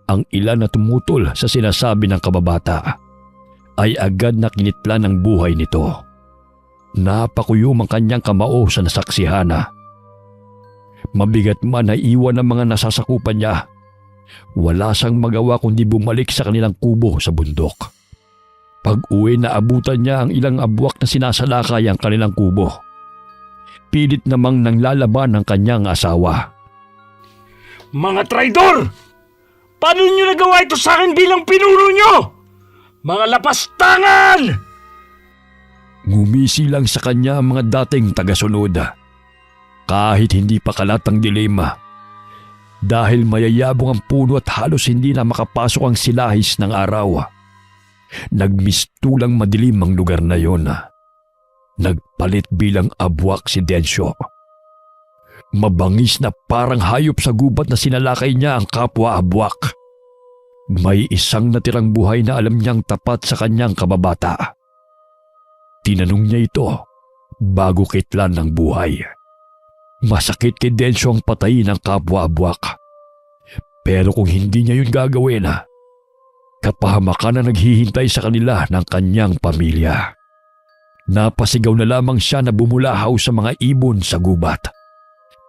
Ang ilan na tumutol sa sinasabi ng kababata ay agad na kinitlan ng buhay nito. Napakuyom ang kanyang kamao sa nasaksihan. Mabigat man na iwan ng mga nasasakupan niya, wala siyang magawa kundi bumalik sa kanilang kubo sa bundok. Pag-uwi na abutan niya ang ilang abwak na sinasalakay ang kanilang kubo. Pilit namang nanglalaban ang kanyang asawa. Mga traidor! Paano niyo nagawa ito sa akin bilang pinuno niyo? Mga lapastangan! Ngumisi lang sa kanya ang mga dating tagasunod. Kahit hindi pa kalat ang dilema. Dahil mayayabong ang puno at halos hindi na makapasok ang silahis ng araw. Nagmistulang madilim ang lugar na yon. Nagpalit bilang abwak si Densyo. Mabangis na parang hayop sa gubat na sinalakay niya ang kapwa abwak. May isang natirang buhay na alam niyang tapat sa kanyang kababata. Tinanong niya ito bago kitlan ng buhay. Masakit kay Densyo ang patayin ng kapwa abwak. Pero kung hindi niya yun gagawin, kapahamakan na naghihintay sa kanila ng kanyang pamilya. Napasigaw na lamang siya na bumulahaw sa mga ibon sa gubat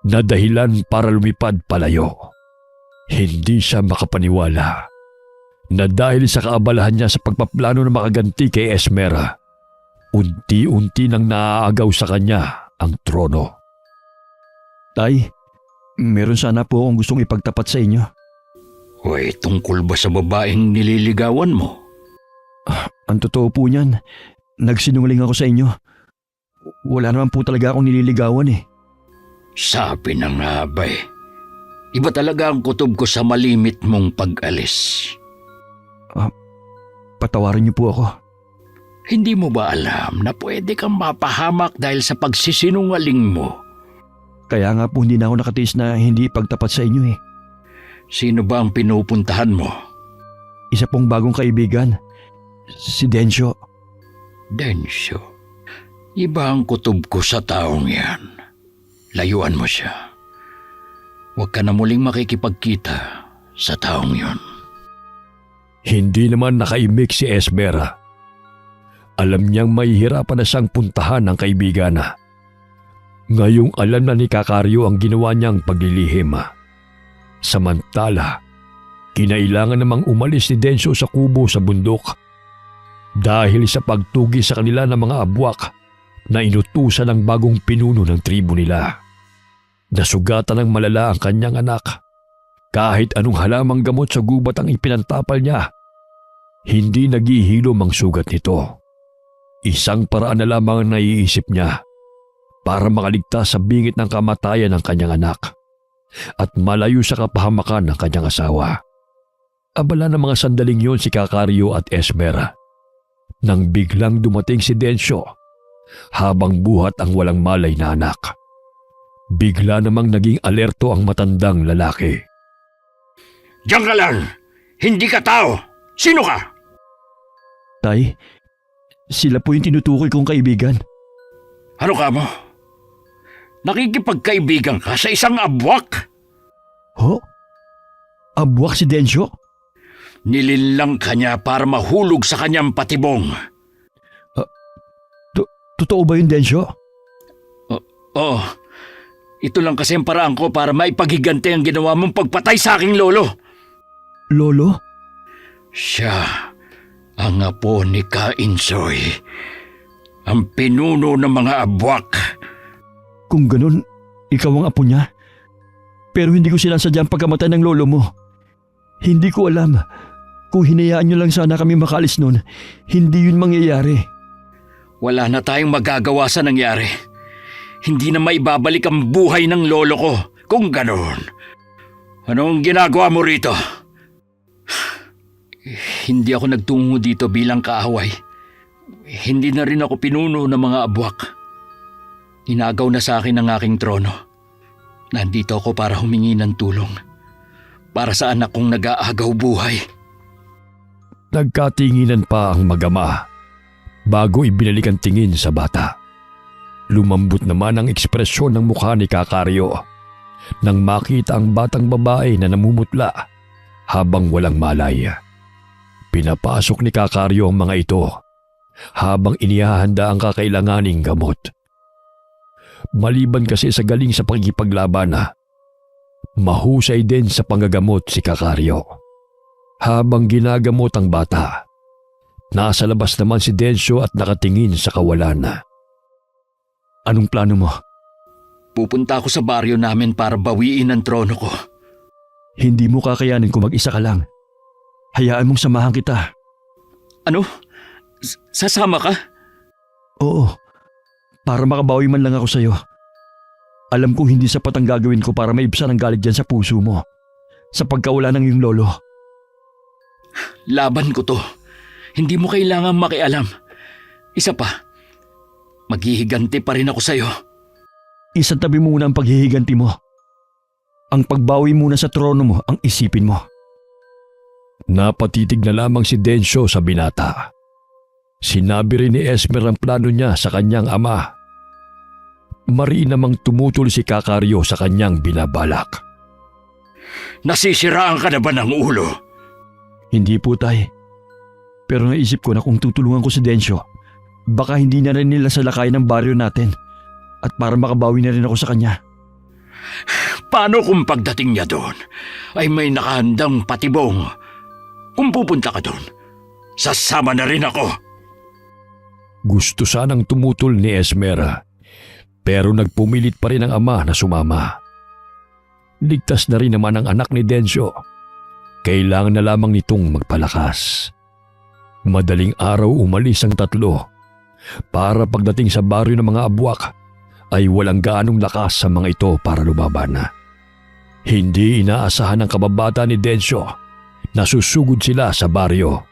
na dahilan para lumipad palayo. Hindi siya makapaniwala na dahil sa kaabalahan niya sa pagpaplano na makaganti kay Esmera, unti-unti nang naaagaw sa kanya ang trono. Tay, meron sana po akong gustong ipagtapat sa inyo. Hoy, tungkol ba sa babaeng nililigawan mo? Ang totoo po niyan, nagsinungaling ako sa inyo. Wala naman po talaga akong nililigawan eh. Sabi na nga ba eh. Iba talaga ang kutob ko sa malimit mong pag-alis. Patawarin niyo po ako. Hindi mo ba alam na pwede kang mapahamak dahil sa pagsisinungaling mo? Kaya nga po hindi na ako nakatiis na hindi ipagtapat sa inyo eh. Sino ba ang pinupuntahan mo? Isa pong bagong kaibigan, si Densyo. Densyo, iba ang kutob ko sa taong yan. Layuan mo siya. Huwag ka na muling makikipagkita sa taong yon. Hindi naman nakaimik si Esmera. Alam niyang mahihirapan na siyang puntahan ng kaibigan. Ngayong alam na ni Kakaryo ang ginawa niyang paglilihim. Samantala, kinailangan namang umalis ni Densyo sa kubo sa bundok dahil sa pagtugi sa kanila ng mga abwak na inutusan ng bagong pinuno ng tribo nila. Nasugatan ng malala ang kanyang anak. Kahit anong halamang gamot sa gubat ang ipinantapal niya, hindi naghihilom ang sugat nito. Isang paraan na lamang ang naiisip niya para makaligtas sa bingit ng kamatayan ng kanyang anak at malayo sa kapahamakan ng kanyang asawa. Abala ng mga sandaling yon si Kakaryo at Esmera nang biglang dumating si Densyo habang buhat ang walang malay na anak. Bigla namang naging alerto ang matandang lalaki. Diyan ka lang! Hindi ka tao! Sino ka? Tay, sila po yung tinutukoy kong kaibigan. Ano ka mo? Nakikipagkaibigan ka sa isang abwak? Ho? Abwak si Densyo? Nilinlang ka niya para mahulog sa kanyang patibong. Totoo ba yun, Densyo? Oo. Ito lang kasi ang paraan ko para maipagiganti ang ginawa mong pagpatay sa aking lolo. Lolo? Siya ang apo ni Kainsoy, ang pinuno ng mga abwak. Kung ganun, ikaw ang apo niya. Pero hindi ko sinasadya ang pagkamatay ng lolo mo. Hindi ko alam Kung hinayaan niyo lang sana kami makalis nun, hindi yun mangyayari. Wala na tayong magagawa sa nangyari. Hindi na maibabalik ang buhay ng lolo ko kung ganoon. Anong ginagawa mo rito? Hindi ako nagtungo dito bilang kaaway. Hindi na rin ako pinuno ng mga abwak. Inagaw na sa akin ang aking trono. Nandito ako para humingi ng tulong. Para sa anak kong nag-aagaw buhay. Nagkatinginan pa ang mag-ama bago ibinalik ang tingin sa bata. Lumambot naman ang ekspresyon ng mukha ni Kakario nang makita ang batang babae na namumutla habang walang malay. Pinapasok ni Kakario ang mga ito habang inihahanda ang kakailanganing gamot. Maliban kasi sa galing sa pagkipaglaban, mahusay din sa panggagamot si Kakario. Habang ginagamot ang bata, nasa labas naman si Densyo at nakatingin sa kawalan. Anong plano mo? Pupunta ako sa baryo namin para bawiin ang trono ko. Hindi mo kakayanin kung mag-isa ka lang. Hayaan mong samahan kita. Ano? Sasama ka? Oo, para makabawi man lang ako sa'yo. Alam kong hindi sapat ang gagawin ko para maibsan ang galit dyan sa puso mo sa pagkawala ng iyong lolo. Laban ko to. Hindi mo kailangan makialam. Isa pa, maghihiganti pa rin ako sa'yo. Isang tabi muna ang paghihiganti mo. Ang pagbawi muna sa trono mo ang isipin mo. Napatitig na lamang si Densyo sa binata. Sinabi rin ni Esmer ang plano niya sa kanyang ama. Mariin namang tumutol si Kakario sa kanyang binabalak. Nasisiraan ka na ba ng ulo? Hindi po, tay. Pero naisip ko na kung tutulungan ko si Densyo, baka hindi na rin nila salakayin ng baryo natin at para makabawi na rin ako sa kanya. Paano kung pagdating niya doon ay may nakahandang patibong? Kung pupunta ka doon, sasama na rin ako. Gusto sanang tumutol ni Esmer, pero nagpumilit pa rin ang ama na sumama. Ligtas na rin naman ang anak ni Densyo. Kailangan na lamang nitong magpalakas. Madaling araw umalis ang tatlo para pagdating sa baryo ng mga abwak ay walang gaanong lakas sa mga ito para lumaban. Hindi inaasahan ng kababata ni Densyo na susugod sila sa baryo.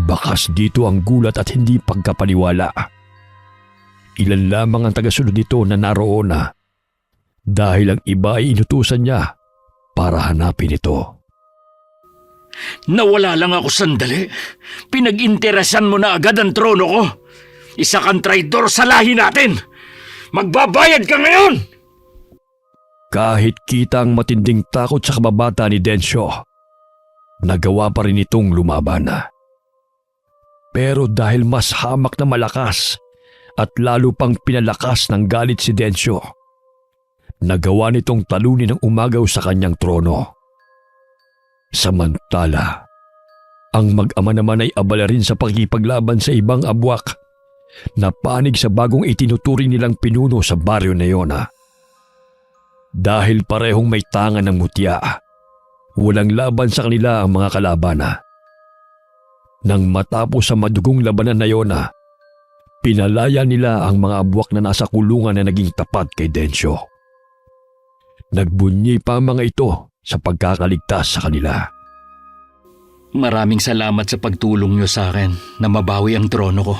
Bakas dito ang gulat at hindi pagkapaniwala. Ilan lamang ang tagasunod nito na naroon dahil ang iba ay inutusan niya para hanapin ito. Nawala lang ako sandali. Pinag-interesan mo na agad ang trono ko. Isa kang traidor sa lahi natin. Magbabayad ka ngayon! Kahit kita ang matinding takot sa kababata ni Densyo, nagawa pa rin itong lumaban. Pero dahil mas hamak na malakas at lalo pang pinalakas ng galit si Densyo, nagawa nitong talunin ng umagaw sa kanyang trono. Samantala, ang mag-ama naman ay abala rin sa pagkipaglaban sa ibang abwak na panig sa bagong itinuturing nilang pinuno sa baryo na iyon. Dahil parehong may tangan ng mutya, walang laban sa kanila ang mga kalaban. Nang matapos sa madugong labanan na iyon, pinalaya nila ang mga abwak na nasa kulungan na naging tapat kay Densyo. Nagbunyi pa ang mga ito sa pagkakaligtas sa kanila. Maraming salamat sa pagtulong niyo sa akin na mabawi ang trono ko.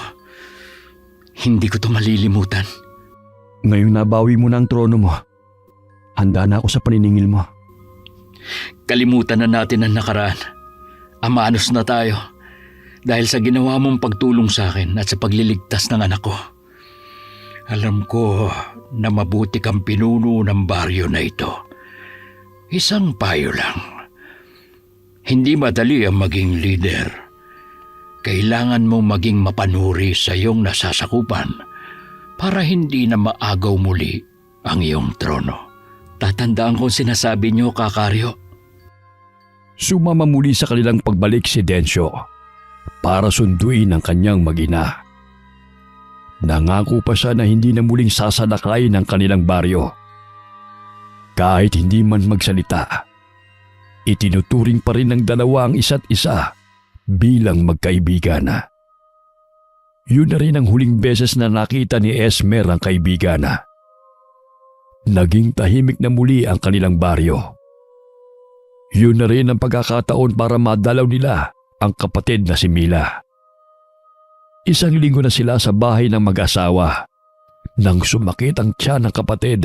Hindi ko to malilimutan. Ngayong nabawi mo na ang trono mo, handa na ako sa paniningil mo. Kalimutan na natin ang nakaraan. Amanos na tayo dahil sa ginawa mong pagtulong sa akin at sa pagliligtas ng anak ko. Alam ko na mabuti kang pinuno ng baryo na ito. Isang payo lang. Hindi madali ang maging leader. Kailangan mong maging mapanuri sa iyong nasasakupan para hindi na maagaw muli ang iyong trono. Tatandaan ko sinasabi niyo, Kakario. Sumama muli sa kanilang pagbalik si Densyo para sunduin ang kanyang mag-ina. Nangako pa siya na hindi na muling sasalakayin ang kanilang baryo. Kahit hindi man magsalita, itinuturing pa rin ng dalawa ang isa't isa bilang magkaibigan. Yun na rin ang huling beses na nakita ni Esmer ang kaibigan. Naging tahimik na muli ang kanilang baryo. Yun na rin ang pagkakataon para madalaw nila ang kapatid na si Mila. Isang linggo na sila sa bahay ng mag-asawa nang sumakit ang tiyan ng kapatid.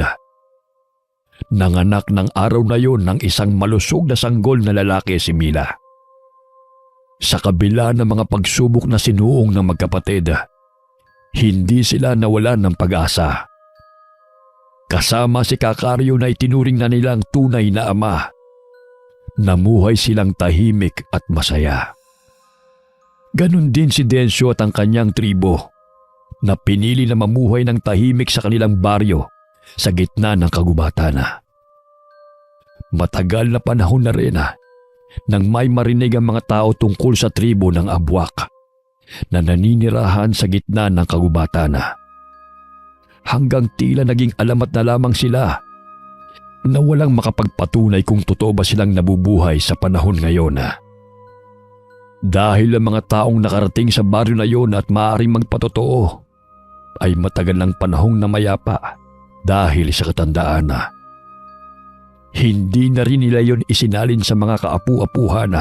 Nanganak ng araw na yon ng isang malusog na sanggol na lalaki si Mila. Sa kabila ng mga pagsubok na sinuong ng magkapatid, hindi sila nawalan ng pag-asa. Kasama si Kakaryo na itinuring na nilang tunay na ama, namuhay silang tahimik at masaya. Ganon din si Densyo at ang kanyang tribo na pinili na mamuhay ng tahimik sa kanilang baryo sa gitna ng kagubatan. Matagal na panahon na rin nang may marinig ang mga tao tungkol sa tribo ng Abwak na naninirahan sa gitna ng kagubatan. Hanggang tila naging alamat na lamang sila na walang makapagpatunay kung totoo ba silang nabubuhay sa panahon ngayon. Dahil ang mga taong nakarating sa baryo na yon at maaaring magpatotoo ay matagal ng panahong namayapa dahil sa katandaan. Hindi na rin nila yon isinalin sa mga kaapu-apuhan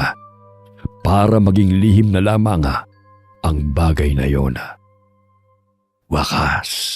para maging lihim na lamang ang bagay na yon. Wakas.